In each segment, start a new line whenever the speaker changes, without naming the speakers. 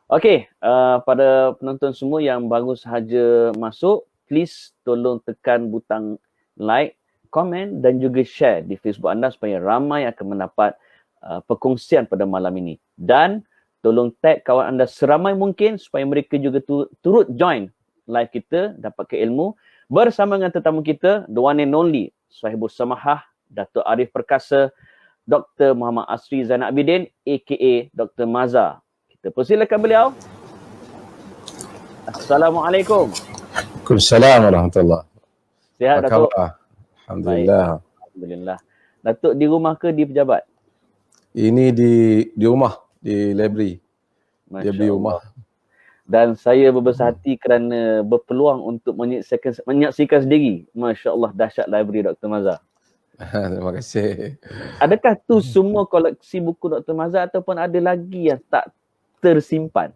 Okey, pada penonton semua yang baru sahaja masuk, please tolong tekan butang like, komen dan juga share di Facebook anda supaya ramai akan mendapat perkongsian pada malam ini. Dan tolong tag kawan anda seramai mungkin supaya mereka juga turut join live kita, dapatkan ilmu bersama dengan tetamu kita, the one and only Sahibul Samahah, Dato' Arif Perkasa, Dr. Muhammad Asri Zainal Abidin aka Dr. Maza. Kita persilakan beliau. Assalamualaikum.
Waalaikumsalam warahmatullahi.
Sihat, Datuk?
Alhamdulillah.
Baik. Alhamdulillah. Datuk di rumah ke di pejabat?
Ini di rumah, di library. Dia beli rumah.
Dan saya berbesar hati kerana berpeluang untuk menyaksikan sendiri. Masya Allah, dahsyat library Dr. Maza.
Terima kasih.
Adakah tu semua koleksi buku Dr. Maza ataupun ada lagi yang tak tersimpan?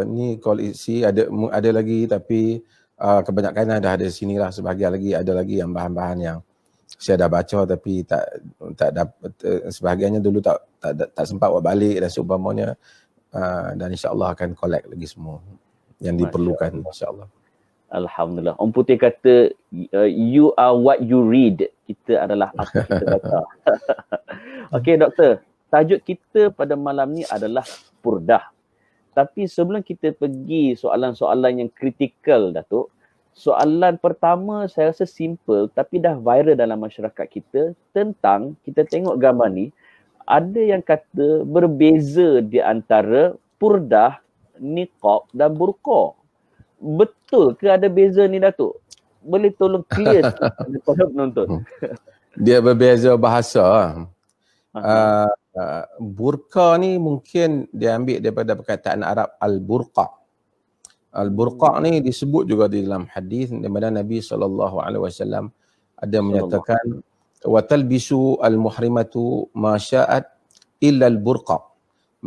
Ni koleksi ada lagi tapi kebanyakan dah ada sini lah. Sebahagian lagi ada lagi yang bahan-bahan yang saya dah baca tapi tak dapat, sebahagiannya dulu tak sempat buat balik dan seumpamanya, dan insya-Allah akan collect lagi semua yang diperlukan insya-Allah.
Alhamdulillah. Om Putih kata you are what you read. Kita adalah apa kita baca. Okey doktor, tajuk kita pada malam ni adalah purdah. Tapi sebelum kita pergi soalan-soalan yang kritikal Datuk, soalan pertama saya rasa simple tapi dah viral dalam masyarakat kita tentang, kita tengok gambar ni, ada yang kata berbeza di antara purdah, niqab dan burqa. Betul ke ada beza ni Datuk? Boleh tolong clear kepada penonton?
Dia berbeza bahasa. Burqa ni mungkin dia ambil daripada perkataan Arab al-burqa. Al-burqa ni disebut juga di dalam hadis di mana Nabi SAW ada menyatakan wa talbisu al-muhrimatu ma sya'at illa al-burqa.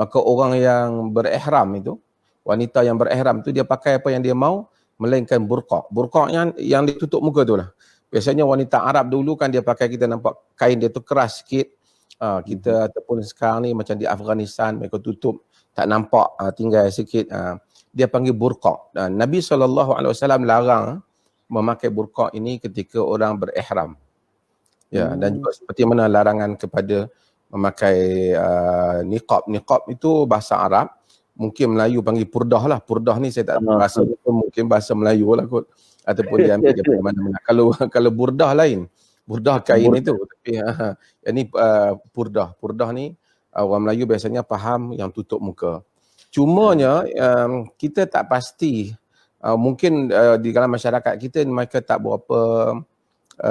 Maka orang yang berihram itu, wanita yang berihram tu dia pakai apa yang dia mau melainkan burqa. Burqa yang ditutup muka tu lah. Biasanya wanita Arab dulu kan dia pakai, kita nampak kain dia tu keras sikit. Kita ataupun sekarang ni macam di Afghanistan mereka tutup tak nampak, tinggal sikit, dia panggil burqa. Dan Nabi SAW larang memakai burqa ini ketika orang berihram. Ya, dan juga seperti mana larangan kepada memakai niqab. Niqab itu bahasa Arab, mungkin Melayu panggil purdah lah. Purdah ni saya tak tahu bahasa itu, mungkin bahasa Melayu lah kot, ataupun dia ambil daripada mana-mana. Kalau burdah lain, burdah kain itu, tapi yang ni purdah. Purdah ni orang Melayu biasanya faham yang tutup muka. Cumanya kita tak pasti, mungkin di dalam masyarakat kita mereka tak berapa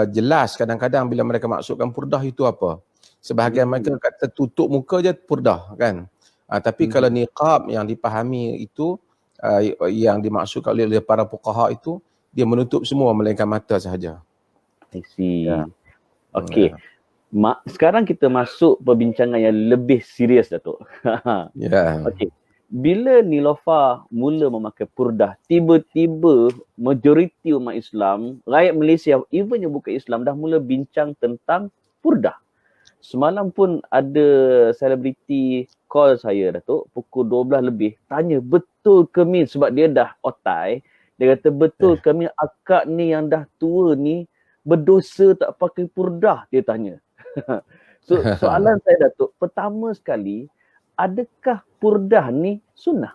jelas kadang-kadang bila mereka maksudkan purdah itu apa. Sebahagian mereka kata tutup muka je purdah kan. Tapi kalau niqab yang dipahami itu, yang dimaksudkan oleh para fuqaha itu, dia menutup semua melainkan mata sahaja.
I see. Okey. Sekarang kita masuk perbincangan yang lebih serius Datuk. Okey. Bila Niloufar mula memakai purdah, tiba-tiba majoriti umat Islam, rakyat Malaysia, even yang bukan Islam dah mula bincang tentang purdah. Semalam pun ada selebriti call saya Datuk, pukul 12 lebih, tanya betul ke Min, sebab dia dah otai, dia kata betul ke Min akak ni yang dah tua ni berdosa tak pakai purdah, dia tanya. So soalan saya Datuk, pertama sekali, adakah purdah ni sunnah?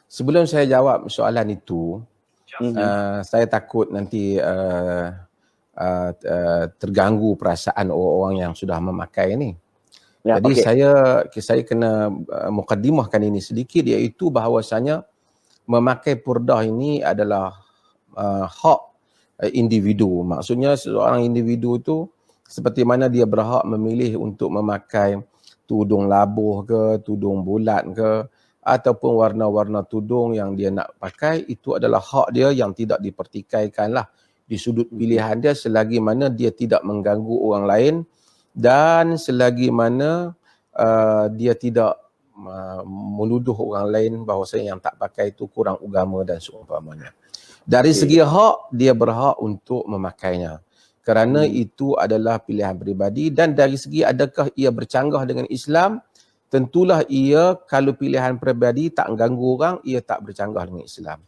Sebelum saya jawab soalan itu, saya takut nanti terganggu perasaan orang-orang yang sudah memakai ni. Jadi saya kena mukaddimahkan ini sedikit, iaitu bahawasanya memakai purdah ini adalah hak individu. Maksudnya seorang individu itu seperti mana dia berhak memilih untuk memakai tudung labuh ke, tudung bulat ke, ataupun warna-warna tudung yang dia nak pakai, itu adalah hak dia yang tidak dipertikaikan lah di sudut pilihan dia, selagi mana dia tidak mengganggu orang lain dan selagi mana dia tidak menuduh orang lain bahawasanya yang tak pakai itu kurang agama dan seumpamanya. Dari segi hak, dia berhak untuk memakainya kerana itu adalah pilihan peribadi. Dan dari segi adakah ia bercanggah dengan Islam, tentulah ia kalau pilihan peribadi tak mengganggu orang, ia tak bercanggah dengan Islam.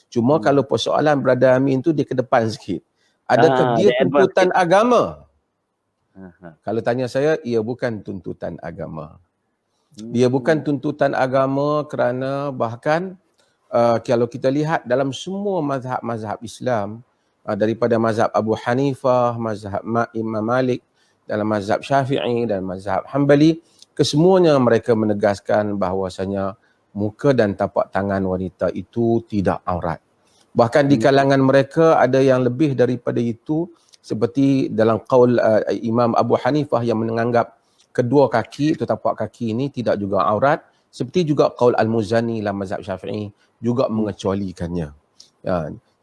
Cuma kalau persoalan Brother Amin tu dia ke depan sikit. Adakah dia tuntutan agama? Kalau tanya saya, ia bukan tuntutan agama. Dia bukan tuntutan agama kerana bahkan kalau kita lihat dalam semua mazhab-mazhab Islam, daripada mazhab Abu Hanifah, mazhab Imam Malik, dalam mazhab Syafi'i dan mazhab Hanbali, kesemuanya mereka menegaskan bahawasanya muka dan tapak tangan wanita itu tidak aurat. Bahkan di kalangan mereka ada yang lebih daripada itu, seperti dalam qaul Imam Abu Hanifah yang menganggap kedua kaki atau tapak kaki ini tidak juga aurat, seperti juga qaul Al-Muzani dalam mazhab Syafi'i juga mengecualikannya. Ya.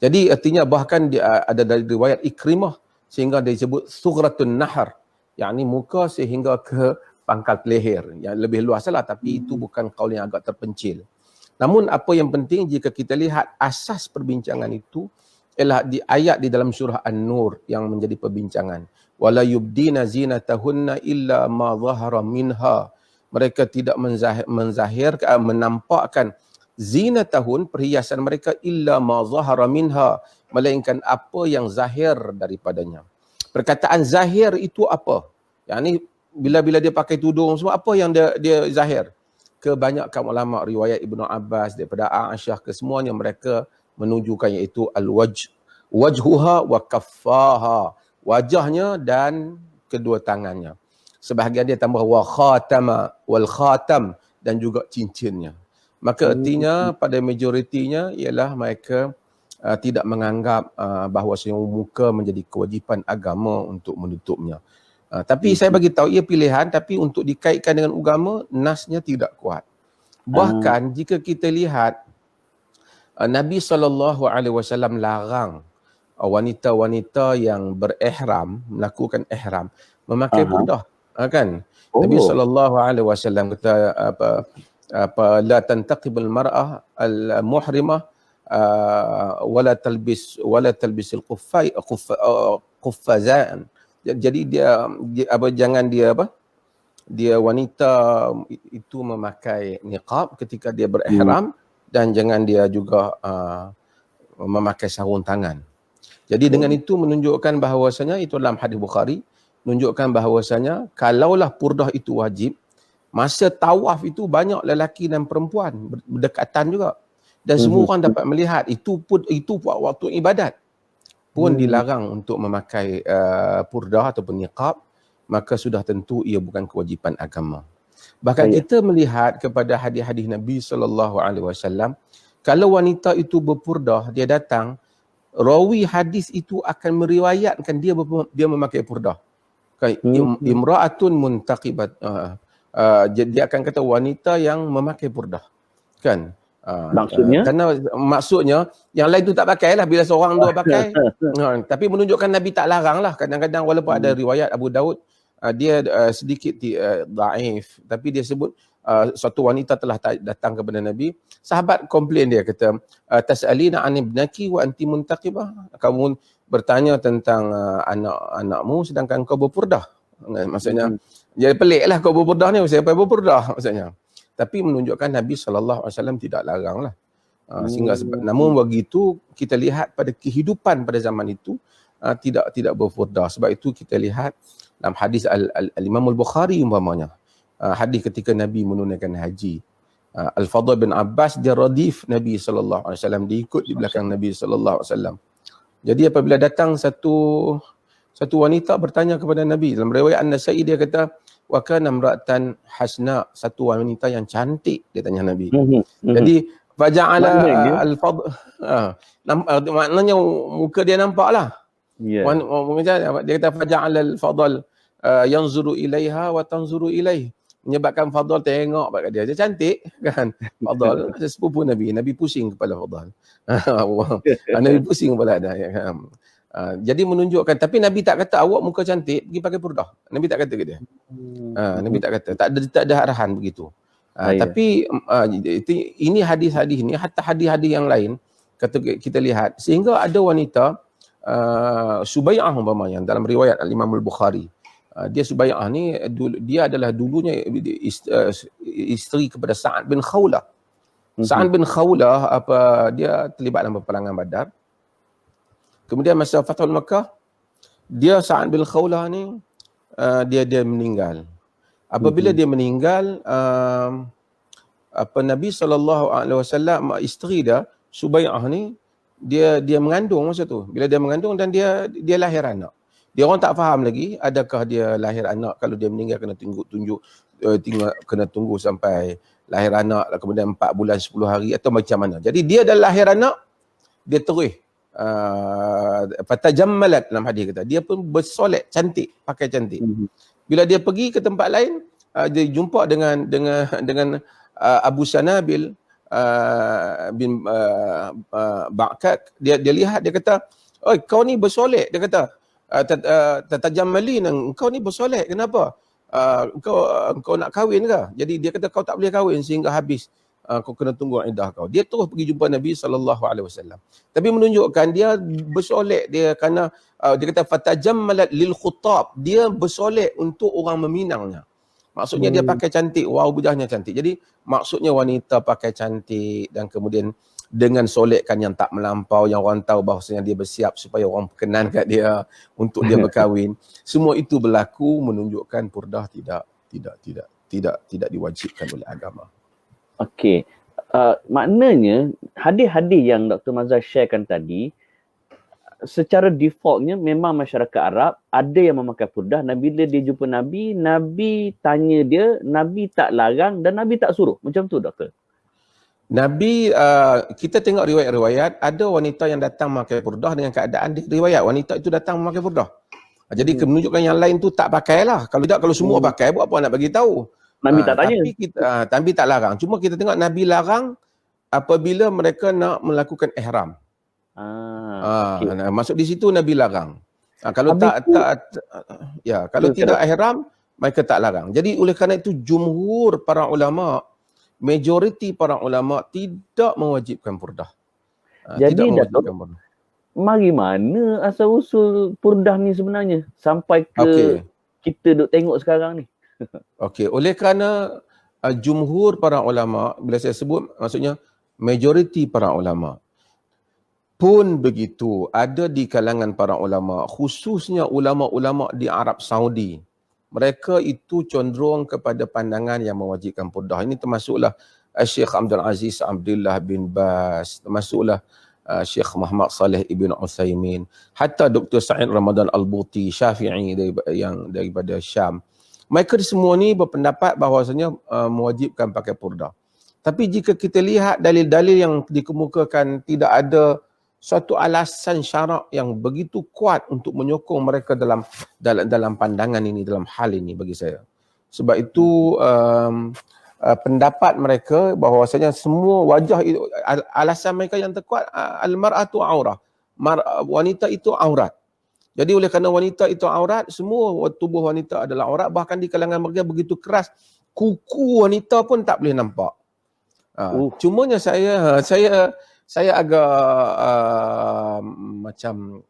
Jadi artinya bahkan ada dari riwayat Ikrimah sehingga dia disebut sughratun nahar, yakni muka sehingga ke pangkal leher. Yang lebih luas lah, tapi itu bukan qaul yang agak terpencil. Namun apa yang penting jika kita lihat asas perbincangan itu ialah di ayat di dalam surah An-Nur yang menjadi perbincangan. Wala yubdina zinatahunna illa ma zahara minha. Mereka tidak menzahirkan, menampakkan zinatahun, perhiasan mereka, illa ma zahara minha, melainkan apa yang zahir daripadanya. Perkataan zahir itu apa? Yang ni bila dia pakai tudung semua, apa yang dia zahir? Kebanyakan ulama riwayat Ibnu Abbas daripada Aisyah ke semuanya mereka menunjukkan iaitu wajhuha wa kaffaha, wajahnya dan kedua tangannya. Sebahagian dia tambah wa khatama wal khatam, dan juga cincinnya. Maka artinya pada majoritinya ialah mereka tidak menganggap bahawa muka menjadi kewajipan agama untuk menutupnya. Tapi saya bagi tahu ia pilihan, tapi untuk dikaitkan dengan agama, nasnya tidak kuat. Bahkan jika kita lihat Nabi SAW larang wanita-wanita yang berihram, melakukan ihram, memakai burdah, kan? Nabi SAW kata la tantaqibul mar'ah al-muhrimah wala talbisil quffazan. Jadi dia jangan dia wanita itu memakai niqab ketika dia berihram, dan jangan dia juga memakai sarung tangan. Jadi dengan itu menunjukkan bahawasanya, itu dalam hadis Bukhari, menunjukkan bahawasanya kalaulah purdah itu wajib, masa tawaf itu banyak lelaki dan perempuan berdekatan juga, dan semua orang dapat melihat. Itu waktu ibadat pun dilarang untuk memakai purdah ataupun niqab, maka sudah tentu ia bukan kewajipan agama. Bahkan kita melihat kepada hadis-hadis Nabi SAW, kalau wanita itu berpurdah, dia datang, rawi hadis itu akan meriwayatkan dia memakai purdah. Imra'atun muntaqibat, dia akan kata wanita yang memakai purdah, kan? Maksudnya yang lain tu tak pakai lah, bila seorang dua pakai. Tapi menunjukkan Nabi tak larang lah. Kadang-kadang walaupun ada riwayat Abu Daud, dia sedikit dhaif, tapi dia sebut suatu wanita telah datang kepada Nabi. Sahabat komplain, dia kata, tas'alina an ibnaki wa anti muntaqibah, kamu bertanya tentang anak-anakmu sedangkan kau berpurdah. Maksudnya dia pelik lah, kau berpurdah ni, siapa yang berpurdah maksudnya. Tapi menunjukkan Nabi SAW tidak larang lah. Sehingga namun begitu kita lihat pada kehidupan pada zaman itu tidak berpurdah. Sebab itu kita lihat dalam hadis Al-Imam Al-Bukhari umpamanya, hadis ketika Nabi menunaikan haji, Al-Fadl bin Abbas dia radif Nabi SAW, dia ikut di belakang Nabi SAW. Jadi apabila datang satu wanita bertanya kepada Nabi, dalam riwayat An-Nasa'i dia kata, wa kana imra'atan hasna, satu wanita yang cantik, dia tanya Nabi. Jadi faja'ala al-fadl, maknanya muka dia nampaklah. Dia kata faja'ala al-fadl yanzuru ilaiha wa tanzuru ilaih, menyebabkan Fadl tengok pada dia. Dia cantik, kan? Fadl sepupu Nabi pusing kepala Fadl. Nabi pusing kepala dia. Jadi menunjukkan, tapi Nabi tak kata awak muka cantik pergi pakai purdah. Nabi tak kata ke dia. Nabi tak kata, tak ada arahan begitu. Tapi ini hadis-hadis ni, hatta hadis-hadis yang lain kata kita lihat, sehingga ada wanita Subai'ah umpamanya dalam riwayat Al-Imam Al-Bukhari. Dia Subai'ah ni dia adalah dulunya isteri kepada Sa'ad bin Khawlah. Sa'ad bin Khawlah dia terlibat dalam peperangan Badar. Kemudian masa Fathul Makkah, Sa'ad bin Khawlah ni dia meninggal. Apabila dia meninggal, Nabi SAW, isteri dia Subai'ah ni, dia mengandung masa tu. Bila dia mengandung dan dia lahir anak. Dia orang tak faham lagi adakah dia lahir anak, kalau dia meninggal kena kena tunggu sampai lahir anak, kemudian 4 bulan 10 hari atau macam mana. Jadi dia dah lahir anak, dia terus fatajammalat, dalam hadis kata, dia pun bersolek cantik, pakai cantik. Bila dia pergi ke tempat lain, dia jumpa dengan Abu Sanabil bin Ba'kak. Dia lihat, dia kata, "Oi, kau ni bersolek." Dia kata, "Tatajammalin, engkau ni bersolek, kenapa? Kau nak kahwin ke?" Jadi dia kata, "Kau tak boleh kahwin sehingga habis. Kau kena tunggu iddah kau." Dia terus pergi jumpa Nabi SAW. Tapi menunjukkan dia bersolek, dia kerana dia kata fatajammalat lil khutab, dia bersolek untuk orang meminangnya. Maksudnya dia pakai cantik, wow, wajahnya cantik. Jadi maksudnya wanita pakai cantik dan kemudian dengan solekkan yang tak melampau, yang orang tahu bahawasanya dia bersiap supaya orang berkenan kat dia untuk dia berkahwin. Semua itu berlaku menunjukkan purdah tidak diwajibkan oleh agama.
Okey. Maknanya hadis-hadis yang Dr. Mazhar sharekan tadi, secara defaultnya memang masyarakat Arab ada yang memakai purdah. Bila dia jumpa Nabi, Nabi tanya dia, Nabi tak larang dan Nabi tak suruh. Macam tu, Doktor?
Nabi, kita tengok riwayat-riwayat, ada wanita yang datang memakai purdah dengan keadaan riwayat wanita itu datang memakai purdah. Jadi menunjukkan yang lain tu tak pakailah. Kalau tidak, kalau semua pakai, buat apa nak bagi tahu?
Nabi tak tanya.
Tapi Nabi tak larang. Cuma kita tengok Nabi larang apabila mereka nak melakukan ihram. Okay. Masuk di situ Nabi larang. Kalau kalau tidak ihram, mereka tak larang. Jadi oleh kerana itu jumhur para ulama, majoriti para ulama tidak mewajibkan purdah.
Jadi Datuk, mari mana asal-usul purdah ni sebenarnya sampai ke kita duk tengok sekarang ni?
Okey, oleh kerana jumhur para ulama, bila saya sebut maksudnya majoriti para ulama pun begitu, ada di kalangan para ulama, khususnya ulama-ulama di Arab Saudi, mereka itu cenderung kepada pandangan yang mewajibkan purdah. Ini termasuklah Syekh Abdul Aziz Abdullah bin Bas, termasuklah Syekh Muhammad Saleh Ibn Uthaymin, hatta Dr. Sa'id Ramadan Al-Buti, Syafi'i daripada Syam. Mereka semua ni berpendapat bahawasanya mewajibkan pakai purdah. Tapi jika kita lihat dalil-dalil yang dikemukakan, tidak ada suatu alasan syarak yang begitu kuat untuk menyokong mereka dalam pandangan ini, dalam hal ini bagi saya. Sebab itu pendapat mereka bahawasanya semua wajah itu, alasan mereka yang terkuat, al-mar'atu aurah, wanita itu aurat. Jadi oleh kerana wanita itu aurat, semua tubuh wanita adalah aurat, bahkan di kalangan mereka begitu keras, kuku wanita pun tak boleh nampak. Cumanya saya agak macam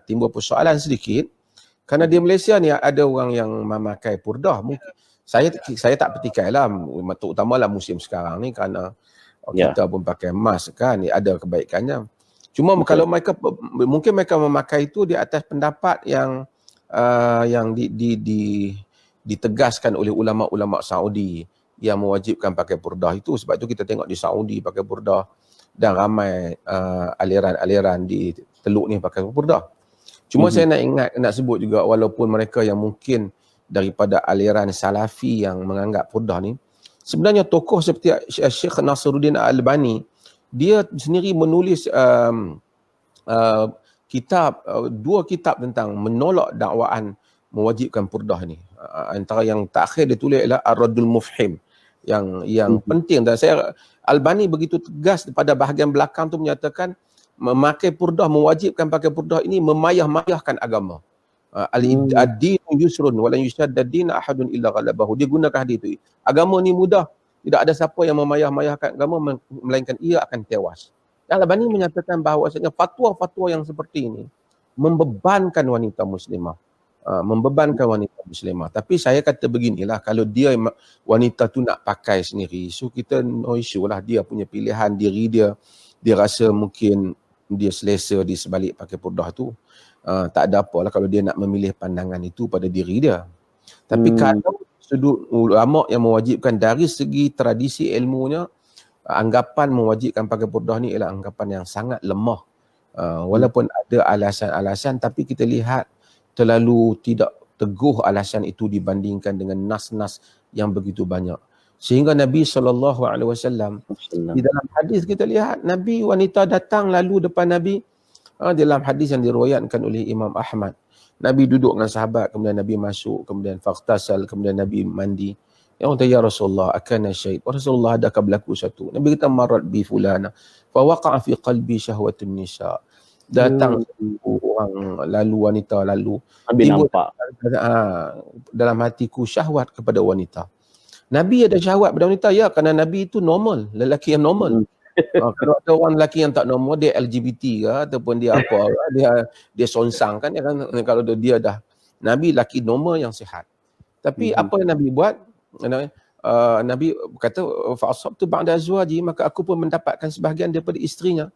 timbul persoalan sedikit, kerana di Malaysia ni ada orang yang memakai purdah. Mungkin saya tak petikailah, terutamanya musim sekarang ni, kerana kita pun pakai mask kan, ada kebaikannya. Cuma kalau mereka mungkin mereka memakai itu di atas pendapat yang ditegaskan oleh ulama-ulama Saudi yang mewajibkan pakai purdah itu. Sebab itu kita tengok di Saudi pakai purdah dan ramai aliran-aliran di Teluk ni pakai purdah. Cuma saya nak sebut juga, walaupun mereka yang mungkin daripada aliran Salafi yang menganggap purdah ni, sebenarnya tokoh seperti Syekh Nasiruddin Al-Albani, dia sendiri menulis dua kitab tentang menolak dakwaan mewajibkan purdah ni. Antara yang terakhir dia tulis adalah Ar-Raddul Mufhim, yang penting. Dan saya, Albani begitu tegas pada bahagian belakang tu menyatakan memakai purdah, mewajibkan pakai purdah ini memayah-mayahkan agama. Ad-dinu yusrun wa lan yushaddad din ahadun illa ghalabahu. Dia gunakan hadis itu. Agama ni mudah, tidak ada siapa yang memayah-mayahkan agama melainkan ia akan tewas. Dan Albani menyatakan bahawasanya fatwa-fatwa yang seperti ini membebankan wanita muslimah. membebankan wanita muslimah. Tapi saya kata beginilah, kalau dia wanita tu nak pakai sendiri, so kita no issue lah, dia punya pilihan diri dia, dia rasa mungkin dia selesa di sebalik pakai purdah tu. Tak ada apalah kalau dia nak memilih pandangan itu pada diri dia. Tapi kalau sudut ulama yang mewajibkan dari segi tradisi ilmunya, anggapan mewajibkan pakai purdah ni ialah anggapan yang sangat lemah. Walaupun ada alasan-alasan, tapi kita lihat terlalu tidak teguh alasan itu dibandingkan dengan nas-nas yang begitu banyak. Sehingga Nabi SAW di dalam hadis kita lihat, Nabi wanita datang lalu depan Nabi, dalam hadis yang diriwayatkan oleh Imam Ahmad. Nabi duduk dengan sahabat, kemudian Nabi masuk, kemudian faqtasal, kemudian Nabi mandi. Yang kata, ya Rasulullah, akana syait. Rasulullah, adakah berlaku satu? Nabi kata, marat bi fulana. Fa waqa'a fi qalbi syahwatun nisa. Datang orang lalu, wanita lalu.
Nabi nampak.
Dalam hatiku syahwat kepada wanita. Nabi ada syahwat pada wanita, ya, kerana Nabi itu normal, lelaki yang normal. Kalau ada orang lelaki yang tak normal, dia LGBT ke ataupun dia apa, dia sonsang kan, kalau dia dah, Nabi lelaki normal yang sihat. Tapi apa yang Nabi buat? Nabi kata, fa'asabtu ba'da azwaji, maka aku pun mendapatkan sebahagian daripada isterinya.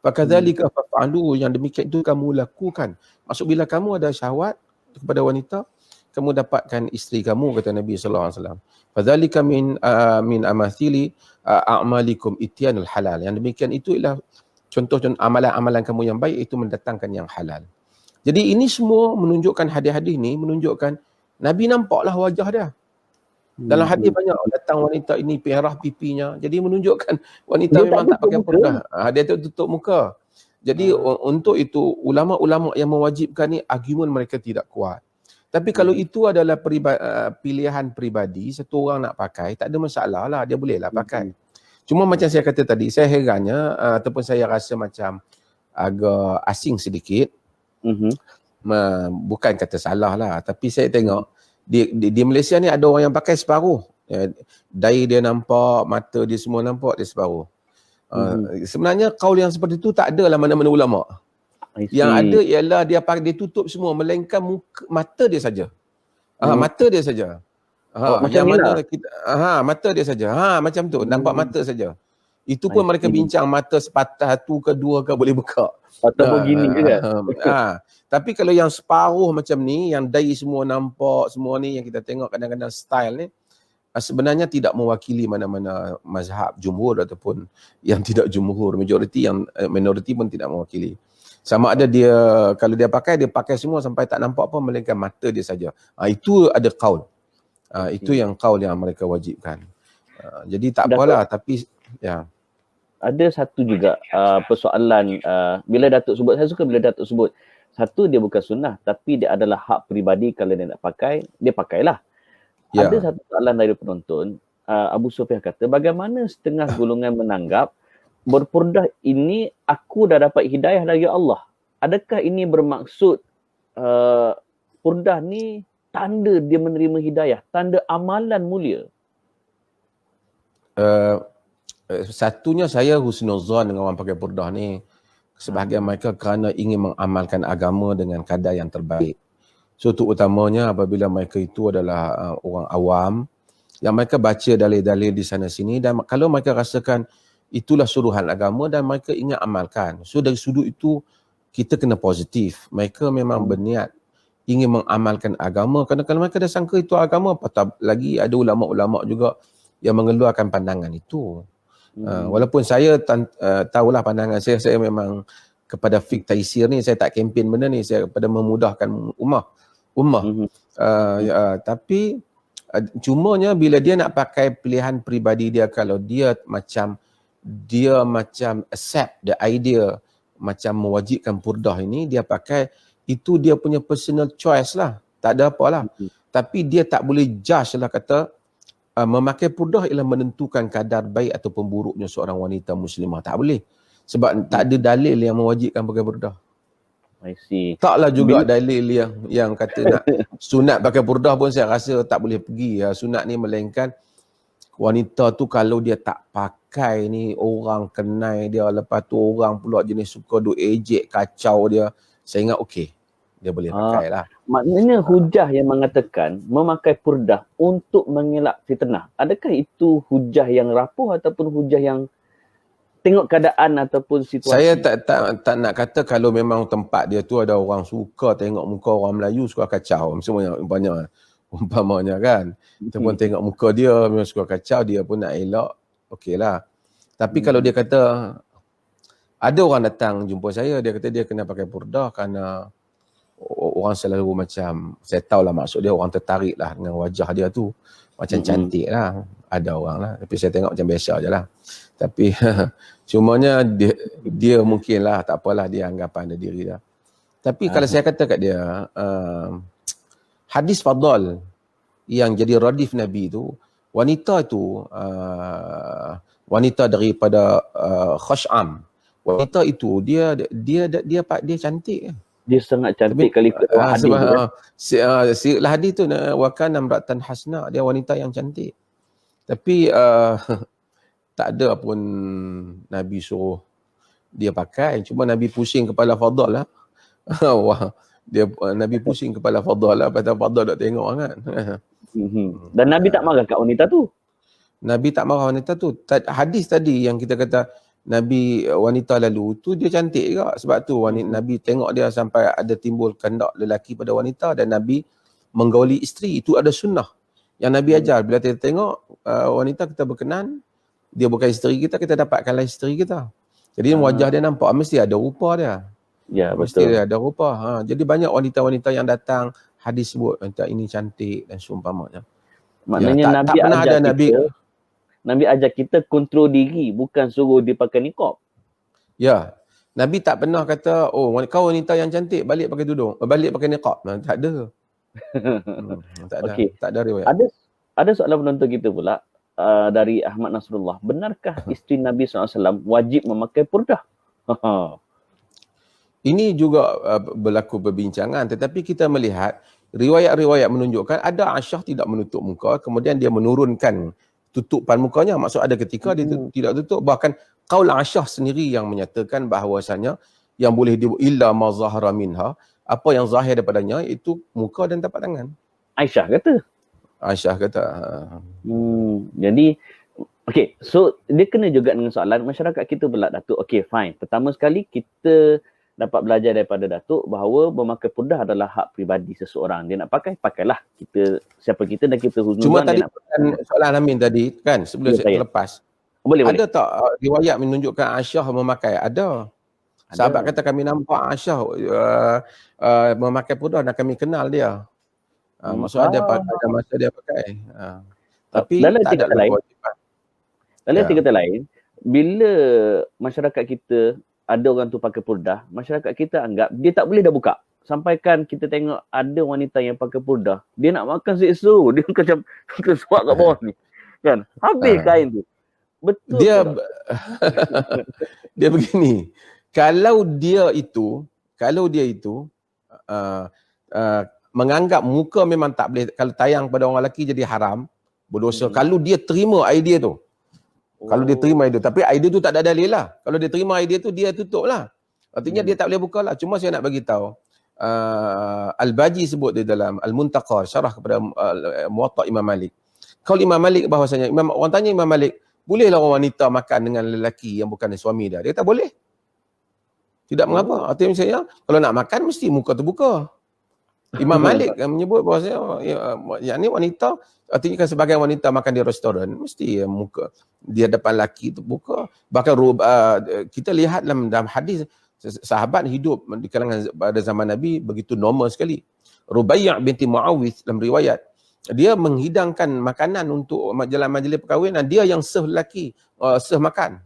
Fakadzalika fa'alu, yang demikian itu kamu lakukan. Maksud bila kamu ada syahwat kepada wanita, kamu dapatkan isteri kamu, kata Nabi sallallahu alaihi wasallam. Fadzalika min amathili a'malikum ityanul halal. Yang demikian itu ialah contoh-contoh amalan-amalan kamu yang baik, itu mendatangkan yang halal. Jadi ini semua menunjukkan, hadis-hadis ni menunjukkan Nabi nampaklah wajah dia. Dalam hadis banyak datang wanita ini perah pipinya. Jadi menunjukkan wanita dia memang tak pakai purdah. Dia tutup muka. Jadi untuk itu ulama-ulama yang mewajibkan ni argument mereka tidak kuat. Tapi kalau itu adalah pilihan peribadi, satu orang nak pakai, tak ada masalah lah, dia bolehlah pakai. Cuma macam saya kata tadi, saya herannya ataupun saya rasa macam agak asing sedikit. Bukan kata salah lah, tapi saya tengok di Malaysia ni ada orang yang pakai separuh. Dahi dia nampak, mata dia semua nampak, dia separuh. Sebenarnya kaul yang seperti itu tak ada lah mana-mana ulama. Yang ada ialah dia tutup semua, melainkan mata dia saja. Mata dia saja. Yang mana kita, mata dia saja. Macam tu, nampak mata saja. Itu pun mereka bincang mata sepatah tu ke dua ke boleh buka.
Patah begini juga.
Tapi kalau yang separuh macam ni, yang dahi semua nampak, semua ni yang kita tengok kadang-kadang style ni, sebenarnya tidak mewakili mana-mana mazhab jumhur ataupun yang tidak jumhur. Majoriti, yang minoriti pun tidak mewakili. Sama ada dia, kalau dia pakai semua sampai tak nampak apa, melainkan mata dia saja. Itu ada qaul. Itu yang qaul yang mereka wajibkan. Jadi tak apalah, tapi ya.
Ada satu juga persoalan bila Datuk sebut, saya suka bila Datuk sebut, satu dia bukan sunnah, tapi dia adalah hak peribadi, kalau dia nak pakai, dia pakailah. Ya. Ada satu soalan dari penonton, Abu Sufyan kata, bagaimana setengah golongan menanggap berpurdah ini aku dah dapat hidayah dari Allah. Adakah ini bermaksud purdah ni tanda dia menerima hidayah, tanda amalan mulia?
Satunya saya husnuzan dengan orang pakai purdah ni. Sebahagian mereka kerana ingin mengamalkan agama dengan kadar yang terbaik. So terutamanya apabila mereka itu adalah orang awam, yang mereka baca dalil-dalil di sana sini, dan kalau mereka rasakan itulah suruhan agama dan mereka ingin amalkan. So dari sudut itu kita kena positif. Mereka memang berniat ingin mengamalkan agama, kerana kalau mereka dah sangka itu agama, apatah lagi ada ulama-ulama juga yang mengeluarkan pandangan itu. Walaupun saya tahulah pandangan saya memang kepada fiqh taisir ni, saya tak kempen benda ni, saya kepada memudahkan ummah. Tapi cumanya bila dia nak pakai pilihan peribadi dia, kalau dia macam accept the idea macam mewajibkan purdah ini, dia pakai, itu dia punya personal choice lah, tak ada apalah. Tapi dia tak boleh judge lah, kata memakai purdah ialah menentukan kadar baik ataupun buruknya seorang wanita muslimah. Tak boleh. Sebab tak ada dalil yang mewajibkan pakai purdah.
I see.
Taklah juga dalil yang kata nak sunat pakai purdah pun saya rasa tak boleh pergi. Sunat ni melainkan wanita tu kalau dia tak pakai ni, orang kenal dia, lepas tu orang pula jenis suka duk ejek, kacau dia, saya ingat okey. dia boleh pakai lah.
Maknanya hujah yang mengatakan memakai purdah untuk mengelak fitnah, adakah itu hujah yang rapuh ataupun hujah yang tengok keadaan ataupun situasi?
Saya tak nak kata kalau memang tempat dia tu ada orang suka tengok muka orang Melayu suka kacau, semuanya umpamanya kan. Kita pun tengok muka dia memang suka kacau, dia pun nak elak, okeylah. Tapi kalau dia kata, ada orang datang jumpa saya, dia kata dia kena pakai purdah kerana orang selalu macam, saya tahulah maksud dia, orang tertarik lah dengan wajah dia tu. Macam cantik lah. Ada orang lah. Tapi saya tengok macam biasa je lah. Tapi cumanya dia mungkin lah, tak apalah, dia anggapan ada diri dah. Tapi kalau saya kata kat dia, hadis fadal yang jadi radif Nabi tu, wanita tu, wanita daripada Khash'am, wanita itu dia cantik.
Dia sangat cantik kali hadis tu.
Hadis tu wakan namratan hasna, dia wanita yang cantik. Tapi tak ada pun Nabi suruh dia pakai, cuma Nabi pusing kepala fadal lah. Wah, Nabi pusing kepala fadal lah, pasal fadal tak tengok kan.
Dan Nabi tak marah kat wanita tu.
Nabi tak marah wanita tu. Hadis tadi yang kita kata Nabi wanita lalu tu dia cantik juga, sebab tu Nabi tengok dia sampai ada timbul kehendak lelaki pada wanita dan Nabi menggauli isteri. Itu ada sunnah yang Nabi ajar. Bila kita tengok wanita kita berkenan, dia bukan isteri kita, kita dapatkanlah isteri kita. Jadi wajah dia nampak mesti ada rupa dia.
Ya,
mesti
betul.
dia ada rupa. Jadi banyak wanita-wanita yang datang, hadis sebut wanita ini cantik dan seumpamanya.
Maknanya Nabi ajar kita, Nabi ajar kita kontrol diri, bukan suruh dia pakai niqab.
Ya. Nabi tak pernah kata, oh kau wanita yang cantik, balik pakai tudung, balik pakai niqab. Tak ada. Tak ada. Okay. Tak ada riwayat.
Ada soalan penonton kita pula dari Ahmad Nasrullah. Benarkah isteri Nabi SAW wajib memakai purdah?
Ini juga berlaku perbincangan, tetapi kita melihat riwayat-riwayat menunjukkan ada Aisyah tidak menutup muka, kemudian dia menurunkan tutupan mukanya. Maksud ada ketika dia tidak tutup. Bahkan qaul Aisyah sendiri yang menyatakan bahawasanya yang boleh illa ma zahara minha, apa yang zahir daripadanya itu muka dan tapak tangan.
Aisyah kata.
Aisyah kata.
Jadi okey, so dia kena juga dengan soalan masyarakat kita pula, Datuk. Okey, fine. Pertama sekali kita dapat belajar daripada Datuk bahawa memakai purdah adalah hak peribadi seseorang. Dia nak pakai, pakailah. Siapa kita dan kita husnuzan.
Cuma tadi soalan Amin tadi kan, sebelum saya terlepas.
Boleh.
Ada tak riwayat menunjukkan Aisyah memakai? Ada. Sahabat kata kami nampak Aisyah memakai purdah dan kami kenal dia. Maksud ada masa dia pakai. Tapi
dalam
tak ada kewajipan.
Dalam kata lain, bila masyarakat kita ada orang tu pakai purdah, masyarakat kita anggap dia tak boleh dah buka. Sampaikan kita tengok ada wanita yang pakai purdah, dia nak makan seksa, dia macam kesuak kat bawah ni. Kan? Habis kain tu. Betul.
Dia begini. Kalau dia itu menganggap muka memang tak boleh, kalau tayang pada orang lelaki jadi haram, berdosa. Kalau dia terima idea tu. Kalau dia terima idea, tapi idea tu tak ada dalil lah. Kalau dia terima idea tu, dia tutup lah. Artinya dia tak boleh buka lah. Cuma saya nak bagi tahu, Al-Baji sebut di dalam Al-Muntaqa, syarah kepada Muwatta Imam Malik. Kalau Imam Malik bahawasanya, orang tanya Imam Malik, bolehlah orang wanita makan dengan lelaki yang bukan suami dia? Dia kata boleh. Tidak mengapa. Artinya misalnya, kalau nak makan mesti muka terbuka. Imam Malik menyebut bahawasanya yang ni wanita, artinya kan sebagai wanita makan di restoran, mesti muka di hadapan lelaki terbuka. Bahkan kita lihat dalam hadis, sahabat hidup di kalangan pada zaman Nabi begitu normal sekali. Rubai' binti Muawidh dalam riwayat, dia menghidangkan makanan untuk dalam majlis perkahwinan, dia yang serve lelaki, serve makan.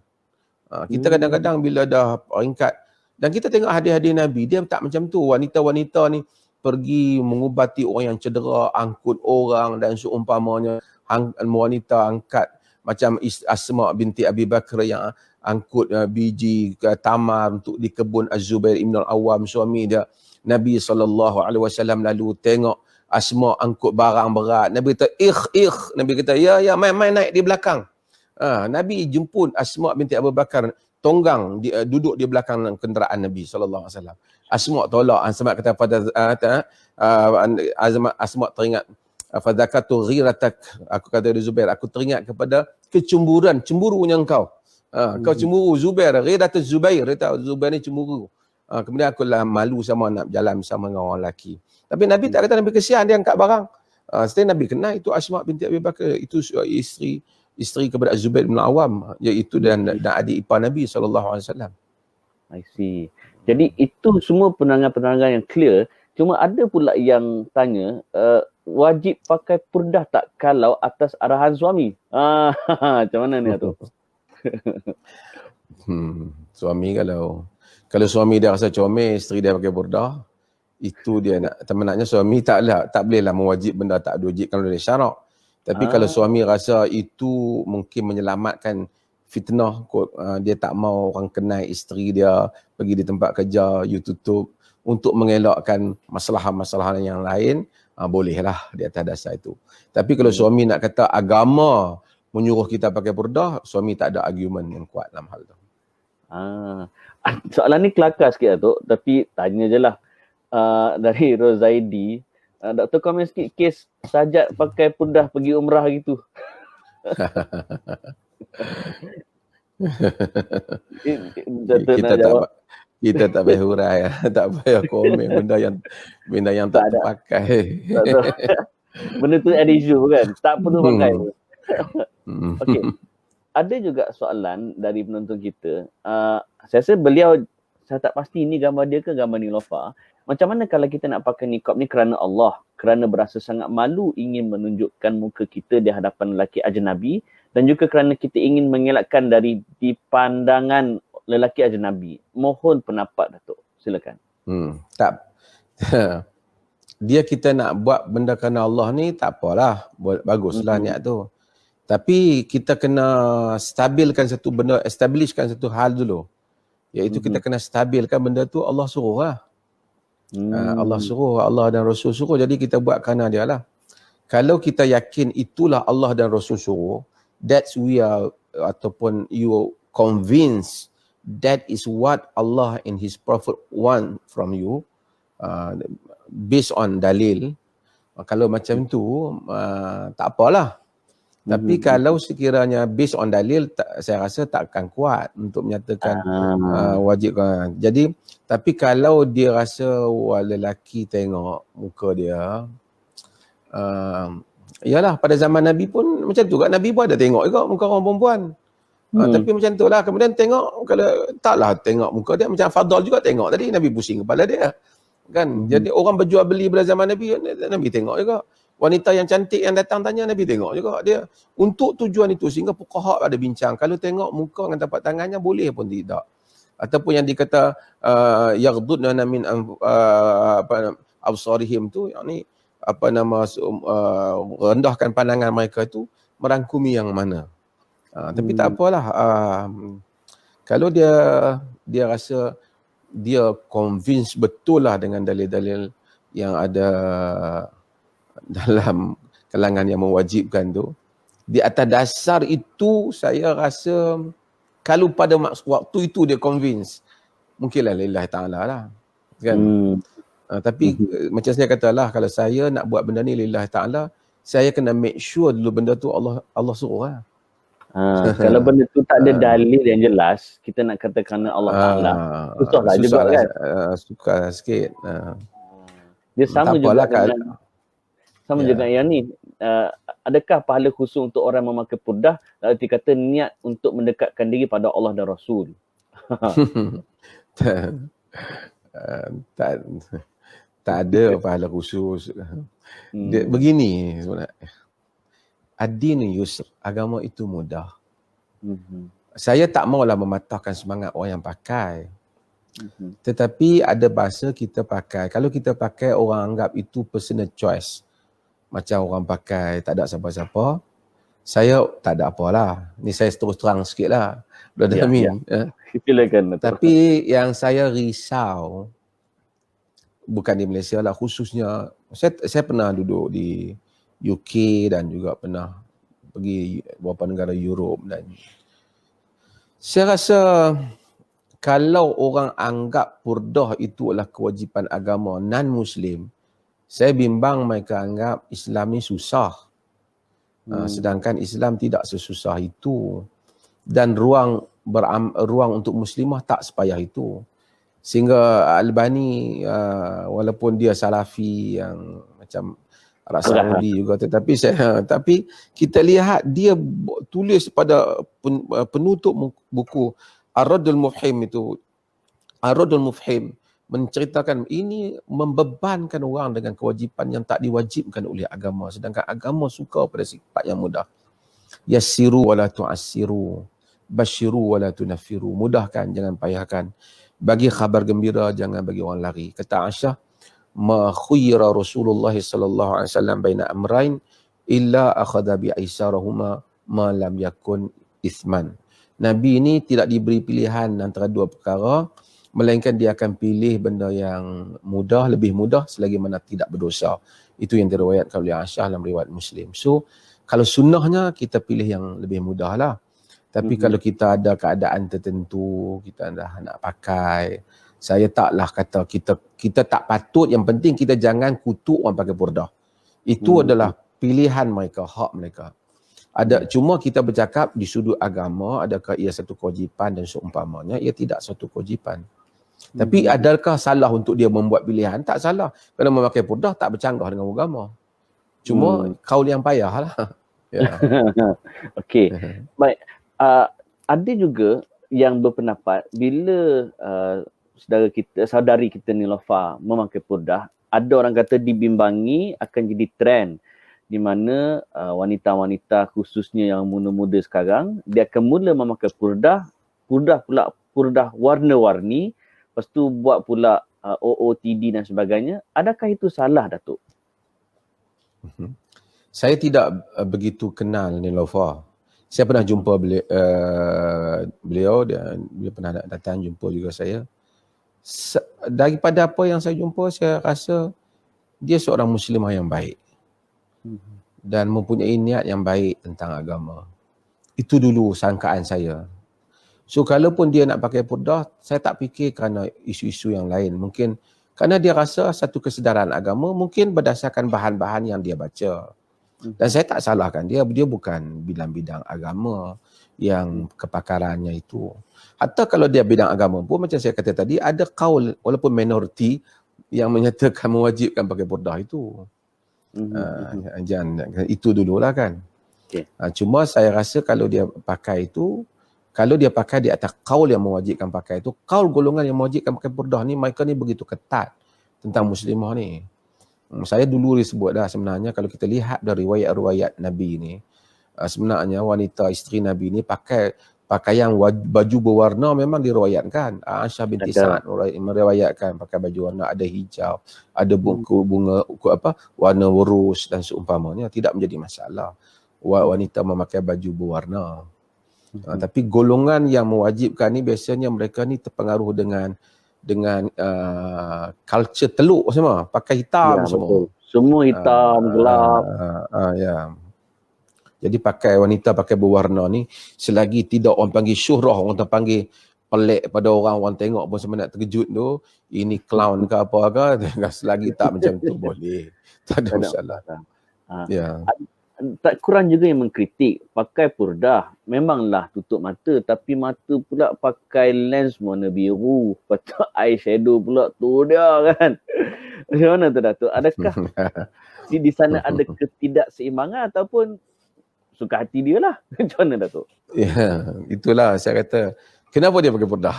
Kita kadang-kadang bila dah peringkat, dan kita tengok hadis-hadis Nabi, dia tak macam tu. Wanita-wanita ni pergi mengubati orang yang cedera, angkut orang dan seumpamanya. Wanita angkat macam Asma binti Abi Bakr yang angkut biji tamar untuk di kebun Az-Zubair Ibn Al-Awwam, suami dia. Nabi SAW lalu tengok Asma angkut barang berat. Nabi kata, Nabi kata, ya, main naik di belakang. Nabi jemput Asma binti Abu Bakar, tonggang, duduk di belakang kenderaan Nabi SAW. Asma' tolak. Asma' kata pada Asma' teringat fadzakatu ghiratak. Aku kata dari Zubair, aku teringat kepada cemburunya engkau. Kau cemburu Zubair, ghiratul Zubair, Zubair ni cemburu. Kemudian aku lah malu sama nak berjalan bersama dengan orang lelaki. Tapi Nabi tak kata Nabi kesian dia angkat barang. Setelah Nabi kenal itu Asma' binti Abi Bakar, itu isteri kepada Zubair bin Awam, iaitu dan adik ipar Nabi SAW.
I see. Jadi itu semua penerangan-penerangan yang clear. Cuma ada pula yang tanya, wajib pakai purdah tak kalau atas arahan suami? Macam mana ni tu?
Suami kalau suami dia rasa comel, isteri dia pakai purdah, itu dia nak, sebenarnya suami tak boleh lah mewajib benda tak diwajibkan oleh syarak. Tapi kalau suami rasa itu mungkin menyelamatkan fitnah, dia tak mau orang kenal isteri dia, pergi di tempat kerja, you tutup, untuk mengelakkan masalah-masalah yang lain, bolehlah di atas dasar itu. Tapi kalau suami nak kata agama menyuruh kita pakai purdah, suami tak ada argument yang kuat dalam hal tu.
Soalan ni kelakar sikit Datuk, tapi tanya je lah. Dari Rozaidi, Dr. komen sikit kes Sajat pakai purdah pergi umrah gitu.
Kita tak payah hurai, tak payah komen benda yang tak terpakai.
Benda tu ada isu kan, tak perlu pakai. Okey. Ada juga soalan dari penonton kita. Saya rasa beliau, saya tak pasti ini gambar dia ke gambar Nilofa. Macam mana kalau kita nak pakai niqab ni kerana Allah, kerana berasa sangat malu ingin menunjukkan muka kita di hadapan lelaki ajnabi, dan juga kerana kita ingin mengelakkan dari dipandangan lelaki ajnabi. Mohon pendapat Datuk. Silakan.
Tak. Dia kita nak buat benda kerana Allah ni tak apalah. Baguslah niat tu. Tapi kita kena establishkan satu hal dulu. Iaitu kita kena stabilkan benda tu Allah suruh lah. Allah suruh, Allah dan Rasul suruh, jadi kita buat kerana dia lah. Kalau kita yakin itulah Allah dan Rasul suruh, ataupun you convinced that is what Allah and His Prophet want from you, based on dalil, kalau macam tu tak apalah. Tapi kalau sekiranya based on dalil, saya rasa tak akan kuat untuk menyatakan wajib. Jadi, tapi kalau dia rasa lelaki tengok muka dia, yalah, pada zaman Nabi pun macam tu kan, Nabi pun ada tengok juga muka orang perempuan. Tapi macam tu lah, kemudian tengok, kalau taklah tengok muka dia, macam Fadal juga tengok tadi, Nabi pusing kepala dia kan. Jadi orang berjual beli pada zaman Nabi tengok juga. Wanita yang cantik yang datang tanya, Nabi tengok juga dia. Untuk tujuan itu, sehingga fuqaha ada bincang, kalau tengok muka dengan tapak tangannya boleh pun tidak. Ataupun yang dikata yaghdudna min absarihim tu, yakni rendahkan pandangan mereka itu merangkumi yang mana. Tapi tak apalah. Kalau dia rasa dia convince betul lah dengan dalil-dalil yang ada dalam kalangan yang mewajibkan tu, di atas dasar itu saya rasa kalau pada waktu itu dia convince, mungkinlah lillahi ta'ala lah kan. Tapi macam saya katalah, kalau saya nak buat benda ni lillahi ta'ala, saya kena make sure dulu benda tu Allah suruh lah.
Kalau benda tu tak ada dalil yang jelas, kita nak kata kerana Allah Ta'ala, susahlah juga kan.
Susah sikit.
Dia sama juga dengan sama juga yang ni. Adakah pahala khusus untuk orang memakai purdah? Lalu dikata niat untuk mendekatkan diri pada Allah dan Rasul.
Tak ada pahala khusus. Begini sebenarnya. Ad-din yusr, agama itu mudah. Saya tak maulah mematahkan semangat orang yang pakai. Tetapi ada bahasa kita pakai. Kalau kita pakai, orang anggap itu personal choice. Macam orang pakai tak ada siapa-siapa. Saya tak ada apalah. Ni saya terus terang sikit lah. Brother Amin.
Silakan.
Tapi yang saya risau, bukan di Malaysia lah, khususnya saya pernah duduk di UK dan juga pernah pergi beberapa negara Europe, dan saya rasa kalau orang anggap purdah itu adalah kewajipan agama non-Muslim, saya bimbang mereka anggap Islam ni susah. Sedangkan Islam tidak sesusah itu. Dan ruang untuk muslimah tak sepayah itu. Sehingga Albani, walaupun dia Salafi yang macam Arab Saudi juga, tapi kita lihat dia tulis pada penutup buku Ar-Raddul Mufhim itu, Ar-Raddul Mufhim menceritakan ini membebankan orang dengan kewajipan yang tak diwajibkan oleh agama, sedangkan agama suka pada sifat yang mudah. Yassiru wala tu'assiru, basyiru wala tunaffiru, mudahkan jangan payahkan, bagi khabar gembira jangan bagi orang lari. Kata Aisyah, ma khuyira Rasulullah sallallahu alaihi wasallam baina amrain illa akhadha bi aisarahuma ma lam yakun ithman. Nabi ini tidak diberi pilihan antara dua perkara, melainkan dia akan pilih benda yang mudah, lebih mudah selagi mana tidak berdosa. Itu yang diriwayatkan oleh Aisyah dalam riwayat Muslim. So, kalau sunnahnya kita pilih yang lebih mudah lah. Tapi kalau kita ada keadaan tertentu, kita dah nak pakai, saya taklah kata kita tak patut, yang penting kita jangan kutuk orang pakai purdah. Itu adalah pilihan mereka, hak mereka. Cuma kita bercakap di sudut agama, adakah ia satu kewajipan, dan seumpamanya ia tidak satu kewajipan. Tapi adakah salah untuk dia membuat pilihan? Tak salah. Kerana memakai purdah tak bercanggah dengan agama. Cuma kaul yang payah lah. Ya.
Okey. Baik. Ada juga yang berpendapat bila saudari kita Niloufar memakai purdah, ada orang kata dibimbangi akan jadi trend di mana wanita-wanita khususnya yang muda-muda sekarang, dia akan mula memakai purdah warna-warni, lepas tu buat pula OOTD dan sebagainya. Adakah itu salah, Datuk?
Saya tidak begitu kenal Niloufar. Saya pernah jumpa beliau dan dia pernah datang jumpa juga saya. Daripada apa yang saya jumpa, saya rasa dia seorang muslimah yang baik dan mempunyai niat yang baik tentang agama. Itu dulu sangkaan saya. So kalaupun dia nak pakai purdah, saya tak fikir kerana isu-isu yang lain. Mungkin kerana dia rasa satu kesedaran agama, mungkin berdasarkan bahan-bahan yang dia baca. Dan saya tak salahkan dia bukan bidang-bidang agama yang kepakarannya itu. Hatta kalau dia bidang agama pun, macam saya kata tadi, ada kaul walaupun minoriti yang menyatakan mewajibkan pakai purdah itu. Jangan, itu dululah kan. Okay. Cuma saya rasa kalau dia pakai itu, kalau dia pakai di atas kaul yang mewajibkan pakai itu, kaul golongan yang mewajibkan pakai purdah ni, mereka ni begitu ketat tentang muslimah ni. Saya dulu disebut dah sebenarnya, kalau kita lihat dari riwayat-riwayat Nabi ni, sebenarnya wanita isteri Nabi ni pakai pakaian baju berwarna memang diriwayatkan. Aisyah binti Sa'ad meriwayatkan pakai baju warna, ada hijau, ada bunga warna urus dan seumpamanya, tidak menjadi masalah wanita memakai baju berwarna. Tapi golongan yang mewajibkan ni biasanya mereka ni terpengaruh dengan culture teluk semua, pakai hitam semua.
Betul. Semua hitam, gelap.
Ya. Jadi wanita pakai berwarna ni, selagi tidak orang panggil syuhrah, orang terpanggil pelik pada orang tengok pun sebenarnya terkejut tu, ini clown ke apa ke, selagi tak macam tu boleh. Tak ada masalah. Ya.
Tak kurang juga yang mengkritik pakai purdah, memanglah tutup mata, tapi mata pula pakai lens warna biru, patut eyeshadow pula tu dia kan. Macam mana tu Datuk? Adakah di sana ada ketidakseimbangan ataupun suka hati dia lah? Macam mana Datuk?
Ya, itulah saya kata, kenapa dia pakai purdah?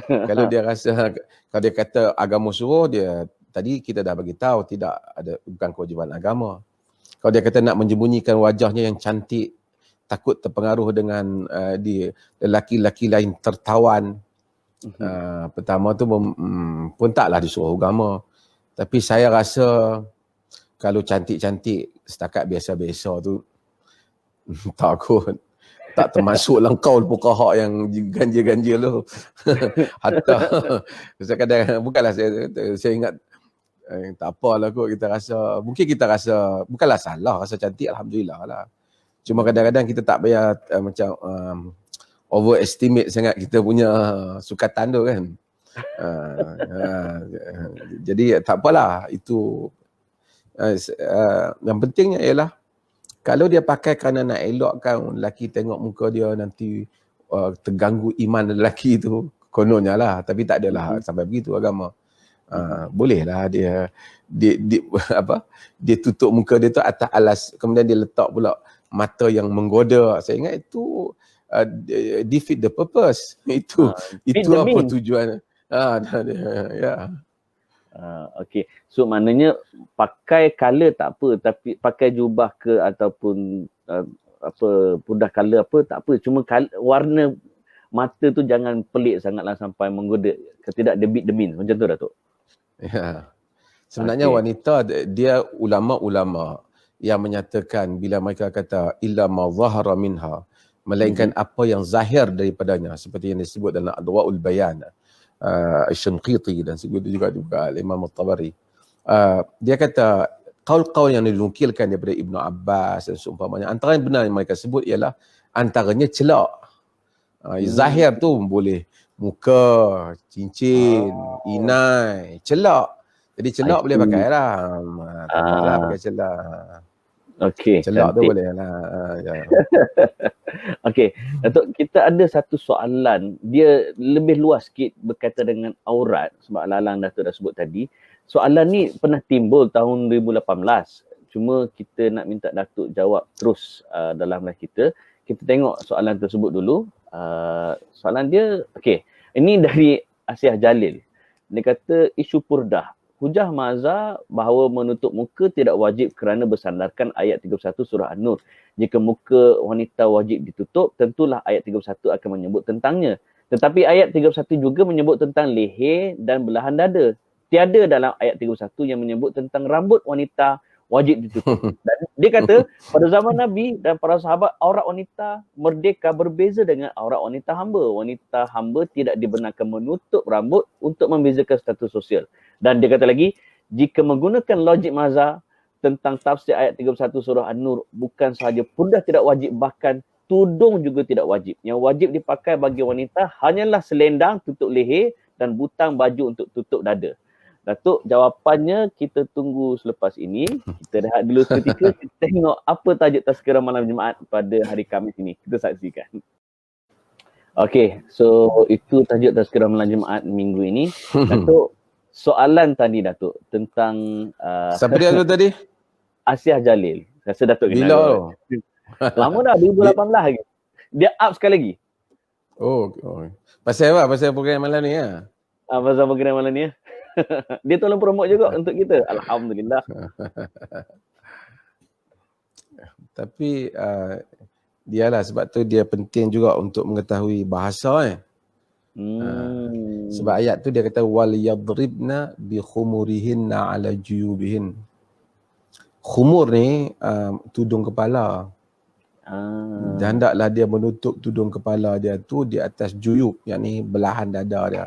Kalau dia rasa, kalau dia kata agama suruh, dia tadi kita dah bagi tahu tidak ada, bukan kewajiban agama. Kalau dia kata nak menyembunyikan wajahnya yang cantik, takut terpengaruh dengan lelaki-lelaki lain tertawan. Pertama tu pun taklah disuruh agama. Tapi saya rasa kalau cantik-cantik setakat biasa-biasa tu, takut tak termasuk langkau fuqaha yang ganjil-ganjil tu. Hatta saya kadang bukanlah saya ingat tak apalah kot, mungkin kita rasa bukanlah salah, rasa cantik alhamdulillah lah. Cuma kadang-kadang kita tak payah macam overestimate sangat kita punya sukatan tu kan. Jadi tak apalah, itu yang pentingnya ialah kalau dia pakai kerana nak elokkan lelaki tengok muka dia nanti terganggu iman lelaki tu, kononnya lah, tapi tak adalah sampai begitu agama. Bolehlah dia dia tutup muka dia tu atas alas, kemudian dia letak pula mata yang menggoda. Saya ingat itu defeat the purpose. Itu apa tujuan? Ya.
Okey. So maknanya pakai color tak apa, tapi pakai jubah ke ataupun pudar color apa tak apa, cuma warna mata tu jangan pelik sangatlah sampai menggoda, tidak debit demin. Macam tu Datuk.
Ya. Sebenarnya wanita, dia ulama-ulama yang menyatakan bila mereka kata illa ma zahara minha, melainkan apa yang zahir daripadanya, seperti yang disebut dalam Adwaul Bayan, Asy-Syanqiti dan juga Imam At-Tabari. Dia kata qaul-qaul yang dinukilkan daripada Ibnu Abbas dan seumpamanya, antara yang benar yang mereka sebut ialah antaranya celak. Zahir tu boleh muka, cincin, inai, celak. Jadi celak boleh pakai lah. Tak apalah pakai celak.
Okey,
celak tu boleh lah.
Okey, Datuk, kita ada satu soalan, dia lebih luas sikit berkaitan dengan aurat, sebab Lalang Datuk dah sebut tadi. Soalan ni pernah timbul tahun 2018. Cuma kita nak minta Datuk jawab terus dalam live kita. Kita tengok soalan tersebut dulu. Soalan dia, okey, ini dari Asiah Jalil. Dia kata isu purdah. Hujah mazhab bahawa menutup muka tidak wajib kerana bersandarkan ayat 31 surah An-Nur. Jika muka wanita wajib ditutup, tentulah ayat 31 akan menyebut tentangnya. Tetapi ayat 31 juga menyebut tentang leher dan belahan dada. Tiada dalam ayat 31 yang menyebut tentang rambut wanita wajib ditutup. Dan dia kata pada zaman Nabi dan para sahabat, aurat wanita merdeka berbeza dengan aurat wanita hamba. Wanita hamba tidak dibenarkan menutup rambut untuk membezakan status sosial. Dan dia kata lagi, jika menggunakan logik mazhab tentang tafsir ayat 31 surah An-Nur, bukan sahaja purdah tidak wajib, bahkan tudung juga tidak wajib. Yang wajib dipakai bagi wanita hanyalah selendang tutup leher dan butang baju untuk tutup dada. Datuk, jawapannya kita tunggu selepas ini. Kita rehat dulu seketika, kita tengok apa tajuk tazkirah malam Jumaat pada hari Khamis ini. Kita saksikan. Okey, so itu tajuk tazkirah malam Jumaat minggu ini. Datuk, soalan tadi Datuk tentang
siapa dia tu tadi?
Asiah Jalil. Rasa Datuk
kenal.
Lama dah, 2018 lagi. Dia up sekali lagi.
Oh. Pasal apa? Pasal program malam ni ya?
Pasal program malam ni ya. Dia tolong promote juga untuk kita. Alhamdulillah.
Tapi dialah, sebab tu dia penting juga untuk mengetahui bahasa sebab ayat tu dia kata wal yadribna bi khumurihinna ala juyubihin. Khumur ni tudung kepala. Dan hendaklah dia menutup tudung kepala dia tu di atas juyub, yakni belahan dada dia.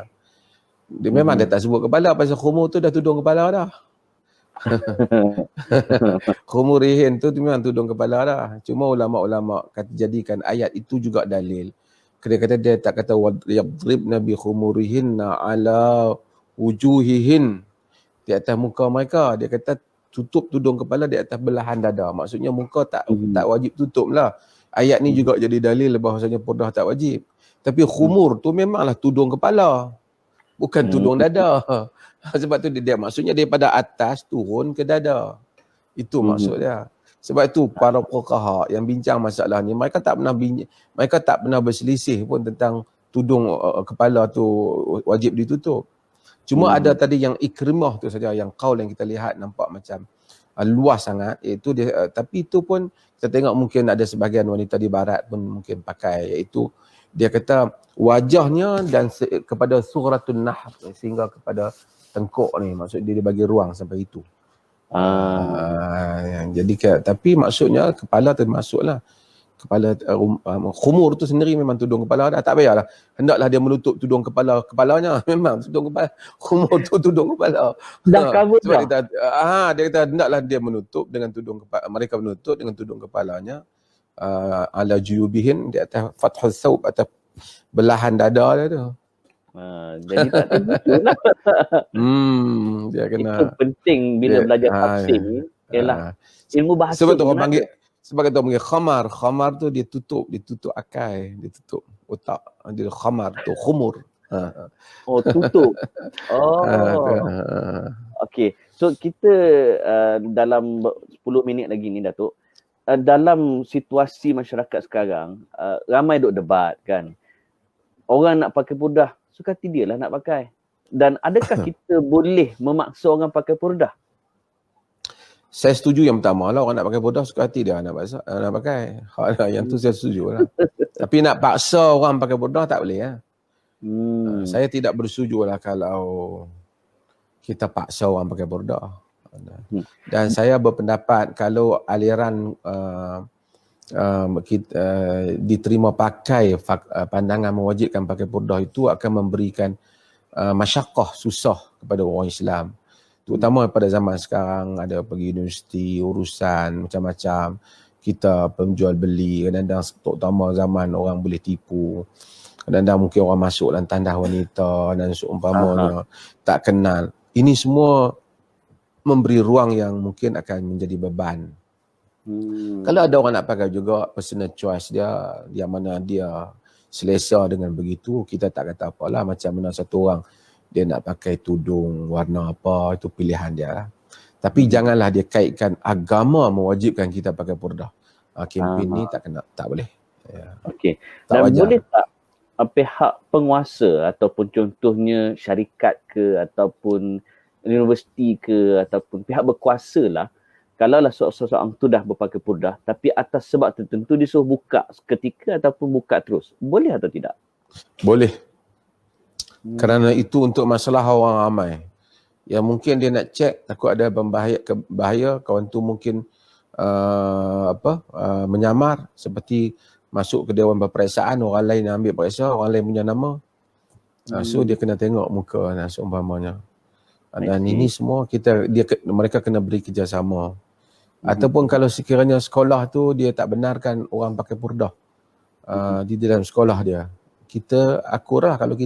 Dia memang dia tak sebut kepala, pasal khumur tu dah tudung kepala dah. Khumurihin tu memang tudung kepala dah. Cuma ulama-ulama kata jadikan ayat itu juga dalil. Dia tak kata yadribna bi khumurihinna ala wujuhihin, di atas muka mereka. Dia kata tutup tudung kepala di atas belahan dada. Maksudnya muka tak wajib tutup lah. Ayat ni juga jadi dalil bahawasanya purdah tak wajib. Tapi khumur tu memanglah tudung kepala, bukan tudung dada. Sebab tu dia maksudnya daripada atas turun ke dada. Itu maksud dia. Sebab itu para fuqaha yang bincang masalah ni, mereka tak pernah berselisih pun tentang tudung kepala tu wajib ditutup. Cuma ada tadi yang Ikrimah tu saja, yang qaul yang kita lihat nampak macam luas sangat, iaitu dia, tapi itu pun kita tengok mungkin ada sebahagian wanita di barat pun mungkin pakai, iaitu dia kata wajahnya dan kepada suratul Nahl sehingga kepada tengkuk ni, maksud dia bagi ruang sampai itu. Jadi tapi maksudnya kepala termasuklah. Kepala khumur tu sendiri memang tudung kepala dah, tak payahlah hendaklah dia menutup tudung kepalanya. Memang tudung kepala, khumur tu tudung kepala
dah cover dah.
Dia kata hendaklah dia menutup dengan tudung kepala, mereka menutup dengan tudung kepalanya ala juyubihin, di atas fathul thawb, atas belahan dada dia tu.
Jadi tak tentu lah.
Dia kena.
Itu penting bila belajar tafsir ni, ialah ilmu bahasa.
Sebab tu orang panggil, sebab kita panggil khamar. Khamar tu dia tutup akai, dia tutup otak. Dia khamar tu, khumur.
Oh, tutup. Okey. So kita dalam 10 minit lagi ni Datuk, dalam situasi masyarakat sekarang, ramai duk debat kan. Orang nak pakai purdah, suka hati dia lah nak pakai. Dan adakah kita boleh memaksa orang pakai purdah?
Saya setuju yang pertama lah, orang nak pakai purdah suka hati dia nak pakai. Yang tu saya setuju lah. Tapi nak paksa orang pakai purdah tak boleh lah. Saya tidak bersetuju lah kalau kita paksa orang pakai purdah. Dan saya berpendapat kalau aliran diterima pakai pandangan mewajibkan pakai purdah itu akan memberikan masyaqqah, susah kepada orang Islam. Terutama pada zaman sekarang, ada pergi universiti, urusan macam-macam, kita penjual beli, kadang-kadang terutama zaman orang boleh tipu. Kadang-kadang mungkin orang masuk dalam tandas wanita dan seumpamanya tak kenal. Ini semua memberi ruang yang mungkin akan menjadi beban. Kalau ada orang nak pakai juga, personal choice dia, yang mana dia selesa dengan begitu, kita tak kata apalah. Macam mana satu orang dia nak pakai tudung warna apa, itu pilihan dia lah. Tapi janganlah dia kaitkan agama mewajibkan kita pakai purdah. Kempen ni tak boleh.
Okey. Dan wajar. Boleh tak pihak penguasa ataupun contohnya syarikat ke ataupun universiti ke ataupun pihak berkuasa lah, kalaulah seseorang tu dah berpakai purdah tapi atas sebab tertentu disuruh buka seketika ataupun buka terus, boleh atau tidak? Boleh.
Kerana itu untuk masalah orang ramai. Yang mungkin dia nak cek, takut ada bahaya, kawan tu mungkin menyamar, seperti masuk ke Dewan Perperiksaan, orang lain yang ambil periksa, orang lain punya nama. So dia kena tengok muka seumpamanya. Dan ini semua mereka kena beri kerjasama. Ataupun kalau sekiranya sekolah tu dia tak benarkan orang pakai purdah di dalam sekolah dia, kita akurlah kalau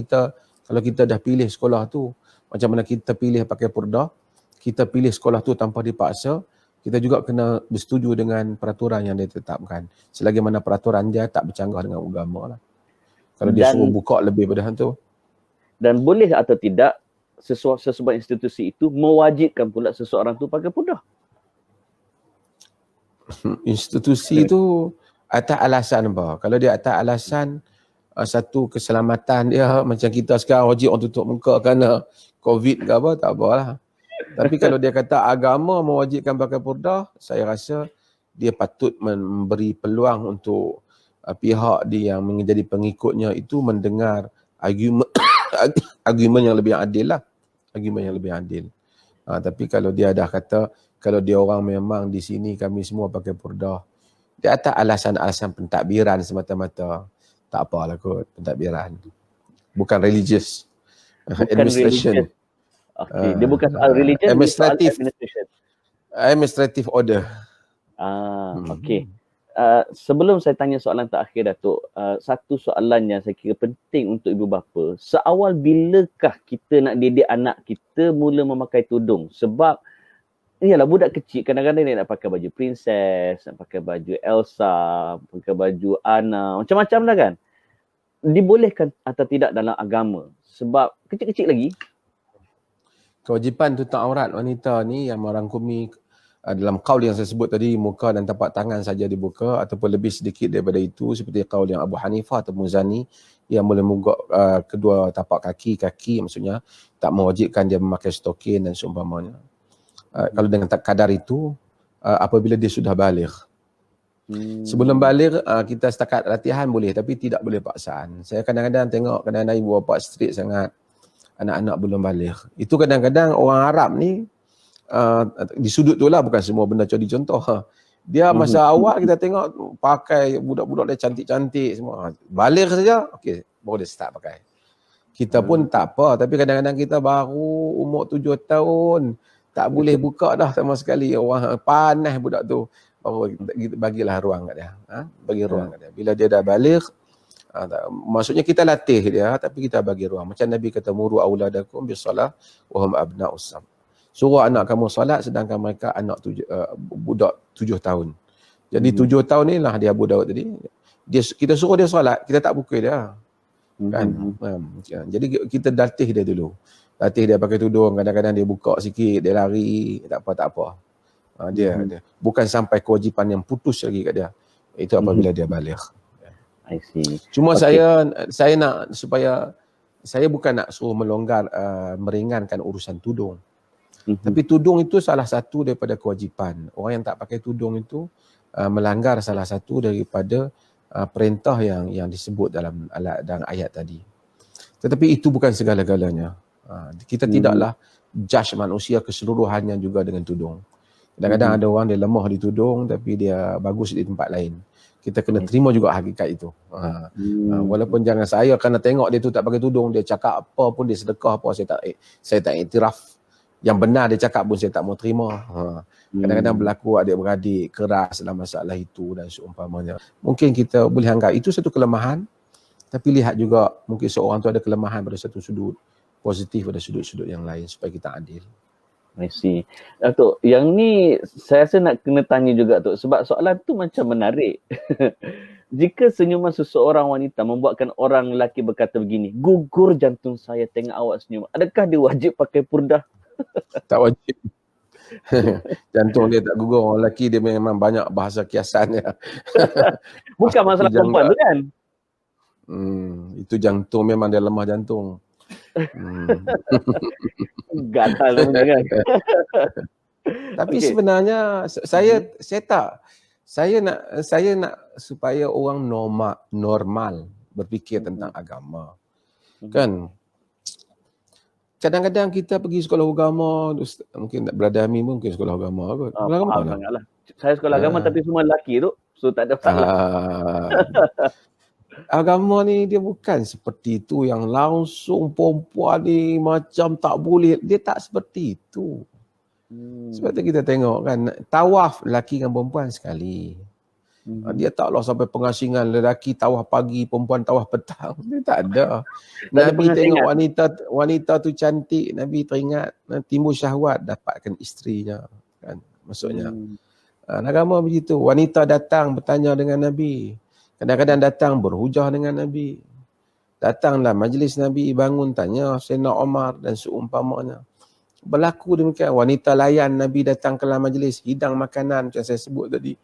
kita dah pilih sekolah tu, macam mana kita pilih pakai purdah, kita pilih sekolah tu tanpa dipaksa, kita juga kena bersetuju dengan peraturan yang dia tetapkan. Selagi mana peraturan dia tak bercanggah dengan agama lah. Kalau dia suruh buka lebih pada tu.
Dan boleh atau tidak sesebuah institusi itu mewajibkan pula seseorang tu pakai purdah?
Institusi itu atas alasan apa? Kalau dia atas alasan satu keselamatan dia, macam kita sekarang wajib orang tutup muka kerana COVID ke apa, tak apalah. Tapi kalau dia kata agama mewajibkan pakai purdah, saya rasa dia patut memberi peluang untuk pihak dia yang menjadi pengikutnya itu mendengar argumen yang lebih adil lah. Argumen yang lebih adil. Tapi kalau dia dah kata, kalau dia orang memang di sini kami semua pakai purdah, dia atas alasan-alasan pentadbiran semata-mata, tak apalah kot, pentadbiran. Bukan religious. Administration.
Religious. Okay. Dia bukan soal religion,
administrative order.
Okey. Sebelum saya tanya soalan terakhir Datuk, satu soalan yang saya kira penting untuk ibu bapa, seawal bilakah kita nak didik anak kita mula memakai tudung? Sebab iyalah budak kecil kadang-kadang dia nak pakai baju princess, nak pakai baju Elsa, pakai baju Anna, macam-macam dah kan. Dibolehkan atau tidak dalam agama? Sebab kecil-kecil lagi.
Kewajipan tutup aurat wanita ni yang merangkumi dalam qaul yang saya sebut tadi, muka dan tapak tangan saja dibuka ataupun lebih sedikit daripada itu, seperti qaul yang Abu Hanifah atau Muzani yang boleh membuka kedua tapak kaki, maksudnya tak mewajibkan dia memakai stokin dan seumpamanya. Kalau dengan kadar itu, apabila dia sudah baligh. Sebelum baligh, kita setakat latihan boleh, tapi tidak boleh paksaan. Saya kadang-kadang tengok ibu bapa strict sangat, anak-anak belum baligh. Itu kadang-kadang orang Arab ni, di sudut tu lah, bukan semua benda jadi contoh. Dia masa awal kita tengok pakai budak-budak dia cantik-cantik semua. Baligh saja, okey, baru dia start pakai. Kita pun tak apa, tapi kadang-kadang kita baru umur 7 tahun, tak boleh buka dah sama sekali. Orang panas budak tu, baru bagilah ruang kat dia. Bagi ruang kat dia. Bila dia dah baligh, Maksudnya kita latih dia, tapi kita bagi ruang. Macam Nabi kata, muru auladakum bisalah wa hum abna'us sab. Suruh anak kamu salat sedangkan mereka budak 7 tahun. Jadi 7 tahun ni lah dia Abu Daud tadi. Kita suruh dia solat, kita tak pukul dia. Kan? Jadi kita latih dia dulu. Latih dia pakai tudung, kadang-kadang dia buka sikit, dia lari, tak apa. Dia bukan sampai kewajipan yang putus lagi kat dia. Itu apabila dia balik.
I see.
Cuma saya nak supaya saya bukan nak suruh melonggar meringankan urusan tudung. Tapi tudung itu salah satu daripada kewajipan. Orang yang tak pakai tudung itu melanggar salah satu daripada perintah yang disebut dalam ayat tadi. Tetapi itu bukan segala-galanya. Kita tidaklah judge manusia keseluruhannya juga dengan tudung. Kadang-kadang ada orang dia lemah di tudung tapi dia bagus di tempat lain. Kita kena terima juga hakikat itu. Walaupun jangan saya kerana tengok dia tu tak pakai tudung, dia cakap apa pun, dia sedekah apa, saya tak iktiraf. Yang benar dia cakap pun saya tak mau terima. Kadang-kadang berlaku adik-beradik keras dalam masalah itu dan seumpamanya. Mungkin kita boleh anggap itu satu kelemahan, tapi lihat juga mungkin seorang tu ada kelemahan pada satu sudut, positif pada sudut-sudut yang lain supaya kita adil.
I see. Datuk, yang ni saya rasa nak kena tanya juga Tok, sebab soalan tu macam menarik. Jika senyuman seseorang wanita membuatkan orang lelaki berkata begini, gugur jantung saya tengok awak senyum, adakah dia wajib pakai purdah?
Tak wajib. Jantung dia tak gugur, orang lelaki dia memang banyak bahasa kiasan dia.
Bukan masalah perempuan tu kan?
Itu jantung memang dia lemah jantung.
Gatal kan.
Tapi sebenarnya saya nak supaya orang normal berfikir tentang agama. Kan? Kadang-kadang kita pergi sekolah agama, mungkin Brother Amin pun mungkin sekolah agama kot. Sekolah agama
lah. Saya sekolah agama tapi semua lelaki tu. So tak ada masalah.
Agama ni dia bukan seperti itu yang langsung perempuan ni macam tak boleh. Dia tak seperti itu. Sebab tu kita tengok kan, tawaf lelaki dengan perempuan sekali. Dia taklah sampai pengasingan lelaki tawaf pagi, perempuan tawaf petang. Dia tak ada. Nabi tengok wanita tu cantik, Nabi teringat timbul syahwat dapatkan isterinya. Kan? Maksudnya. Agama begitu. Wanita datang bertanya dengan Nabi. Kadang-kadang datang berhujah dengan Nabi. Datanglah majlis Nabi, bangun tanya Sayyidina Umar dan seumpamanya. Berlaku demikian. Wanita layan Nabi datang ke dalam majlis, hidang makanan macam saya sebut tadi.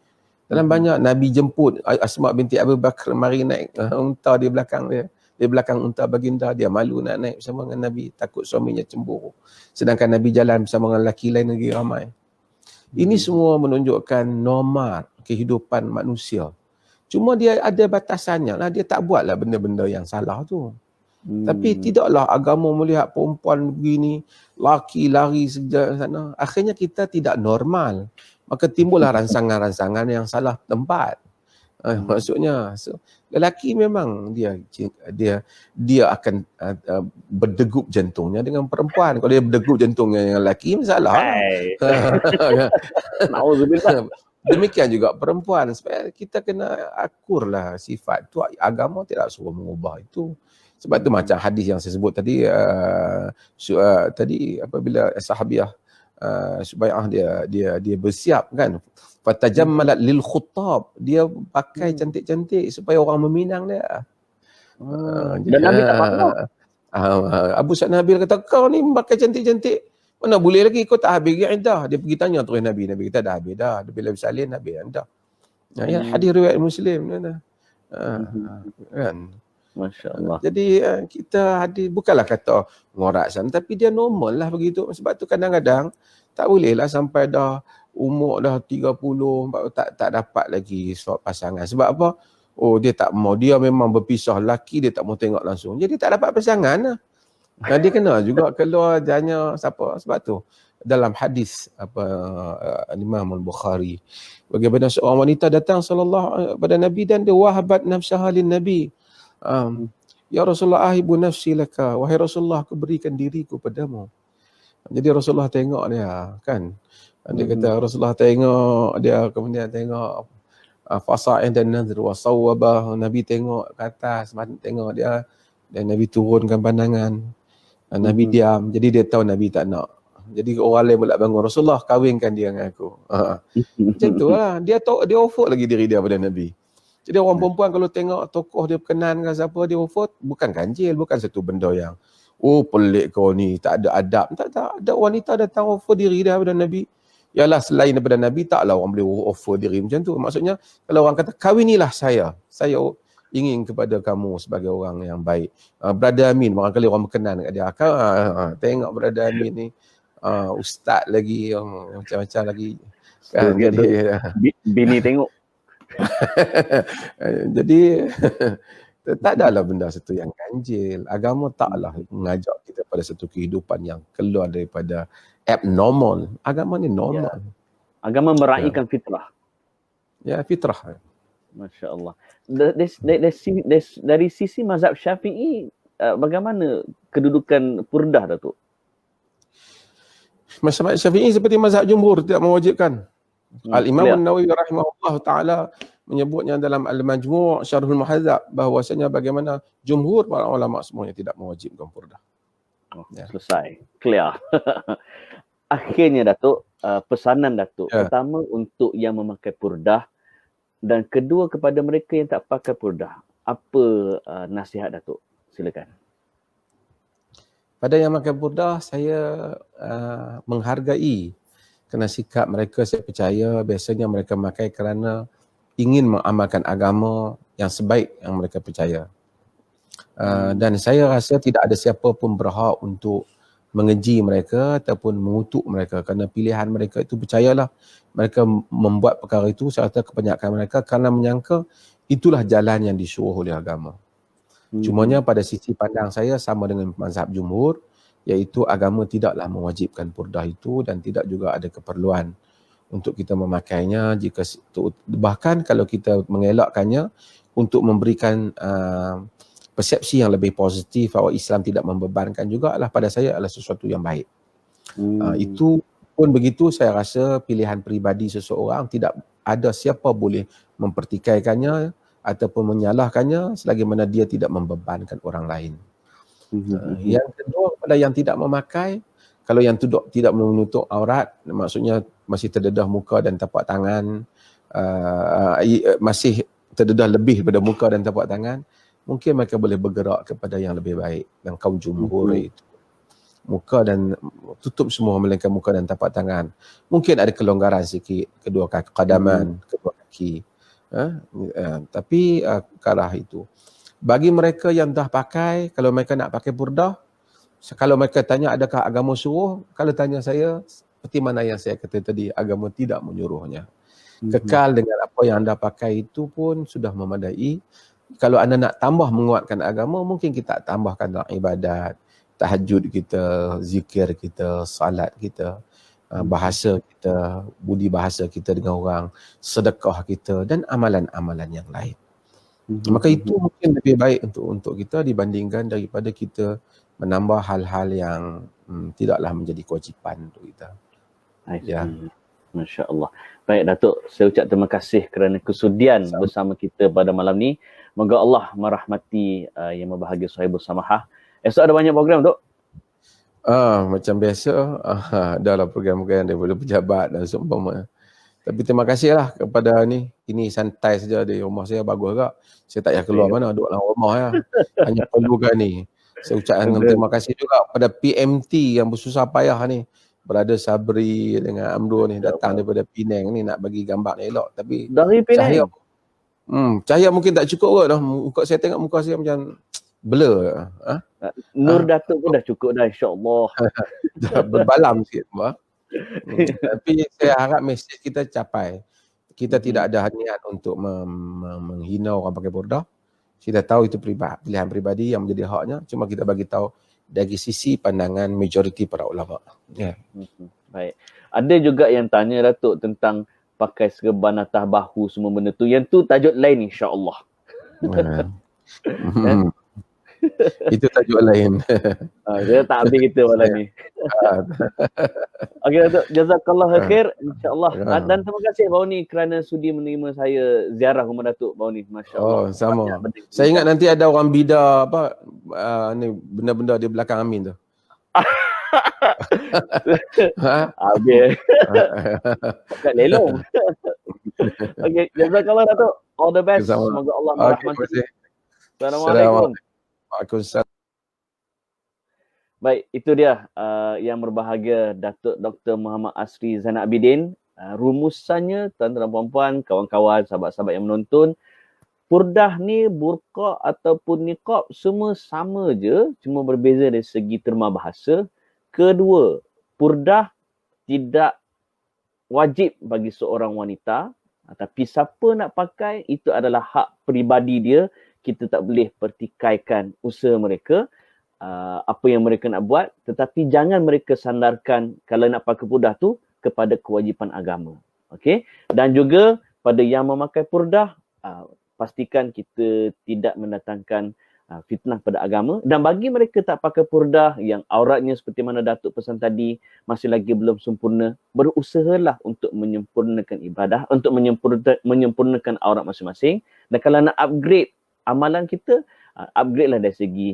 Dalam banyak Nabi jemput Asma binti Abu Bakar mari naik unta di belakang dia. Di belakang unta baginda, dia malu nak naik bersama dengan Nabi, takut suaminya cemburu. Sedangkan Nabi jalan bersama dengan lelaki lain lagi ramai. Ini semua menunjukkan norma kehidupan manusia. Cuma dia ada batasannya lah, dia tak buatlah benda-benda yang salah tu. Tapi tidaklah agama melihat perempuan begini, laki lari sejak sana. Akhirnya kita tidak normal. Maka timbullah ransangan-ransangan yang salah tempat. Maksudnya, lelaki memang dia akan berdegup jantungnya dengan perempuan. Kalau dia berdegup jantungnya dengan lelaki, masalah. Nauzubillah. Demikian juga perempuan, supaya kita kena akurlah sifat tu. Agama tidak suruh mengubah itu. Sebab tu macam hadis yang saya sebut tadi, tadi apabila sahabiah Subai'ah dia bersiap kan, fatajammalat lil khutab, dia pakai cantik-cantik supaya orang meminang dia. Dan Nabi tak makna. Abu Sa'd Nabil kata, kau ni pakai cantik-cantik, mana boleh lagi, kau tak habis iddah. Dia pergi tanya terus Nabi. Nabi kata dah habis dah. Dia bila bersalin habis dah. Ya, hadis riwayat Muslim kan. Masya-Allah. Jadi kita hadis bukanlah kata ngorak sana, tapi dia normal lah begitu. Sebab tu kadang-kadang tak boleh lah sampai dah umur dah 30 tak dapat lagi suatu pasangan. Sebab apa? Oh, dia tak mau, dia memang berpisah laki, dia tak mau tengok langsung. Jadi tak dapat pasangan lah. Dia kena juga keluar tanya siapa. Sebab tu dalam hadis Imam Al-Bukhari, bagaimana seorang wanita datang sallallahu pada Nabi dan dia wahabat nafsaha lin Nabi. Ya Rasulullah, ahibu nafsi laka, wahai Rasulullah, aku berikan diriku padamu. Jadi Rasulullah tengok dia kan. Dia kata Rasulullah tengok dia, kemudian tengok fasa'id dan nadhr wa sawwabah. Nabi tengok ke atas, tengok dia, dan Nabi turunkan pandangan. Nabi diam. Jadi dia tahu Nabi tak nak. Jadi orang lain pula bangun, Rasulullah kahwinkan dia dengan aku. Macam tu lah. Dia offer lagi diri dia pada Nabi. Jadi orang perempuan kalau tengok tokoh dia berkenan dengan siapa, dia offer, bukan ganjil, bukan satu benda yang pelik kau ni, tak ada adab. Tak, ada wanita datang offer diri dia pada Nabi. Yalah, selain daripada Nabi, taklah orang boleh offer diri macam tu. Maksudnya, kalau orang kata, kawinilah saya ingin kepada kamu sebagai orang yang baik. Brother Amin, barangkali orang berkenan kat dia. Tengok Brother Amin ni, ustaz lagi, macam-macam lagi. Kan, jadi,
bini tengok.
Jadi, tak adalah benda satu yang ganjil. Agama taklah mengajak kita pada satu kehidupan yang keluar daripada abnormal. Agama ni normal.
Agama meraihkan fitrah.
Ya, fitrah.
Masya Allah. Dari sisi mazhab Syafi'i, bagaimana kedudukan purdah, Datuk?
Mazhab Syafi'i seperti mazhab jumhur, tidak mewajibkan. Al-Imam An-Nawawi rahimahullah ta'ala menyebutnya dalam Al-Majmu' Syarhul Muhadzab bahawasanya bagaimana jumhur para ulama semuanya tidak mewajibkan purdah.
Selesai. Clear. Akhirnya, Datuk, pesanan Datuk. Pertama untuk yang memakai purdah, dan kedua kepada mereka yang tak pakai purdah. Apa nasihat Datuk? Silakan.
Pada yang memakai purdah, saya menghargai kerana sikap mereka. Saya percaya biasanya mereka memakai kerana ingin mengamalkan agama yang sebaik yang mereka percaya. Dan saya rasa tidak ada siapa pun berhak untuk mengeji mereka ataupun mengutuk mereka, kerana pilihan mereka itu, percayalah, mereka membuat perkara itu serta kebanyakan mereka kerana menyangka itulah jalan yang disuruh oleh agama. Cumanya pada sisi pandang saya sama dengan mazhab jumhur, iaitu agama tidaklah mewajibkan purdah itu dan tidak juga ada keperluan untuk kita memakainya. Jika bahkan kalau kita mengelakkannya untuk memberikan persepsi yang lebih positif bahawa Islam tidak membebankan, juga adalah pada saya adalah sesuatu yang baik. Itu pun begitu, saya rasa pilihan peribadi seseorang, tidak ada siapa boleh mempertikaikannya ataupun menyalahkannya selagi mana dia tidak membebankan orang lain. Yang kedua, pada yang tidak memakai, kalau yang tidak menutup aurat, maksudnya masih terdedah muka dan tapak tangan, masih terdedah lebih daripada muka dan tapak tangan, mungkin mereka boleh bergerak kepada yang lebih baik. Dan kaum jumhur itu muka dan tutup semua melainkan muka dan tapak tangan. Mungkin ada kelonggaran sikit, kedua kaki, qadaman, kedua kaki. Tapi ke arah itu. Bagi mereka yang dah pakai, kalau mereka nak pakai purdah, kalau mereka tanya adakah agama suruh, kalau tanya saya, seperti mana yang saya kata tadi, agama tidak menyuruhnya. Kekal dengan apa yang anda pakai itu pun sudah memadai. Kalau anda nak tambah menguatkan agama, mungkin kita tambahkan dalam ibadat, tahajud kita, zikir kita, salat kita, bahasa kita, budi bahasa kita dengan orang, sedekah kita dan amalan-amalan yang lain. Maka itu mungkin lebih baik untuk kita dibandingkan daripada kita menambah hal-hal yang tidaklah menjadi kewajipan untuk kita. Ya.
Masya Allah. Baik Datuk, saya ucap terima kasih kerana kesudian bersama kita pada malam ni. Moga Allah merahmati yang berbahagia Sahibul Samahah. Esok ada banyak program, Dok?
Macam biasa, adalah program-program daripada pejabat dan seumpama. Tapi terima kasihlah kepada ni. Ini santai saja di rumah saya, bagus agak. Saya tak payah keluar mana, duduk dalam rumah ya. Hanya perlukan ni. Saya ucapkan terima kasih juga pada PMT yang bersusah payah ni. Brother Sabri dengan Amrul ni datang daripada Penang ni nak bagi gambar ni elok. Tapi
dari Penang?
Cahaya mungkin tak cukup kot dah. Muka saya tengok muka saya macam blur.
Nur Datuk pun dah cukup dah, insyaAllah.
Dah berbalam sikit. Tapi saya harap mesej kita capai. Kita tidak ada niat untuk menghina orang pakai purdah. Kita tahu itu pilihan peribadi yang menjadi haknya. Cuma kita bagi tahu dari sisi pandangan majoriti para ulama.
Baik. Ada juga yang tanya Datuk tentang pakai serban atas bahu semua benda tu. Yang tu tajuk lain insya-Allah.
Itu tajuk lain.
Dia tak habis kita malam ni. Okey Datuk, jazakallah khair insya-Allah. Dan terima kasih baru ni kerana sudi menerima saya ziarah rumah Datuk baru ni, masya-Allah.
Sama. Saya ingat nanti ada orang bidah ni benda-benda di belakang Amin tu.
Habis. Tak lelong. Okey, jazakallah Datuk. All the best. Semoga Allah merahmati. Assalamualaikum.
Waalaikumsalam.
Baik, itu dia yang berbahagia Datuk Dr. Muhammad Asri Zainal Abidin. Rumusannya, tuan-tuan dan puan-puan, kawan-kawan, sahabat-sahabat yang menonton, purdah ni, burqa ataupun niqab semua sama je, cuma berbeza dari segi terma bahasa. Kedua, purdah tidak wajib bagi seorang wanita, tapi siapa nak pakai itu adalah hak peribadi dia. Kita tak boleh pertikaikan usaha mereka, apa yang mereka nak buat, tetapi jangan mereka sandarkan kalau nak pakai purdah tu kepada kewajipan agama. Okey? Dan juga pada yang memakai purdah, pastikan kita tidak mendatangkan fitnah pada agama. Dan bagi mereka tak pakai purdah yang auratnya seperti mana Datuk pesan tadi masih lagi belum sempurna, berusahalah untuk menyempurnakan ibadah, untuk menyempurnakan aurat masing-masing. Dan kalau nak upgrade amalan kita, upgrade lah dari segi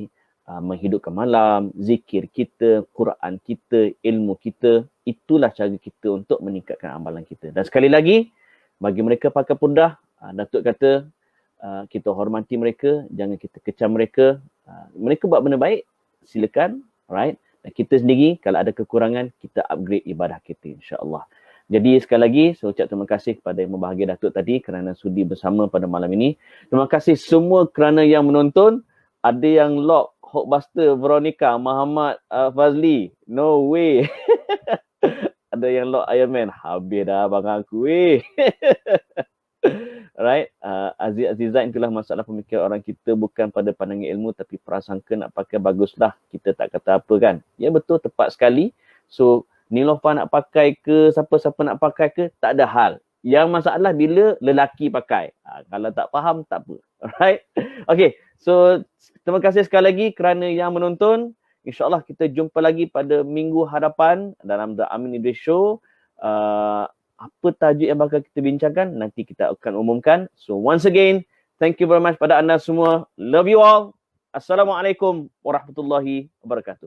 menghidupkan malam, zikir kita, Quran kita, ilmu kita. Itulah cara kita untuk meningkatkan amalan kita. Dan sekali lagi, bagi mereka pakai purdah, Datuk kata kita hormati mereka, jangan kita kecam mereka. Mereka buat benda baik, silakan, right? Dan kita sendiri kalau ada kekurangan, kita upgrade ibadah kita, insya-Allah. Jadi sekali lagi saya ucap terima kasih kepada yang berbahagia Datuk tadi kerana sudi bersama pada malam ini. Terima kasih semua kerana yang menonton. Ada yang lock Hulkbuster Veronica Muhammad Fazli. No way. Ada yang lock Iron Man. Habis dah abang aku weh. Right. Aziz Azizain, itulah masalah pemikiran orang kita, bukan pada pandangan ilmu tapi prasangka nak pakai baguslah. Kita tak kata apa kan. Ya betul, tepat sekali. So Nilofa nak pakai ke, siapa-siapa nak pakai ke, tak ada hal. Yang masalah bila lelaki pakai. Kalau tak faham, tak apa. Alright. Okay. So, terima kasih sekali lagi kerana yang menonton. InsyaAllah kita jumpa lagi pada minggu hadapan dalam The Amin Idris Show. Apa tajuk yang bakal kita bincangkan, nanti kita akan umumkan. So, once again, thank you very much pada anda semua. Love you all. Assalamualaikum warahmatullahi wabarakatuh.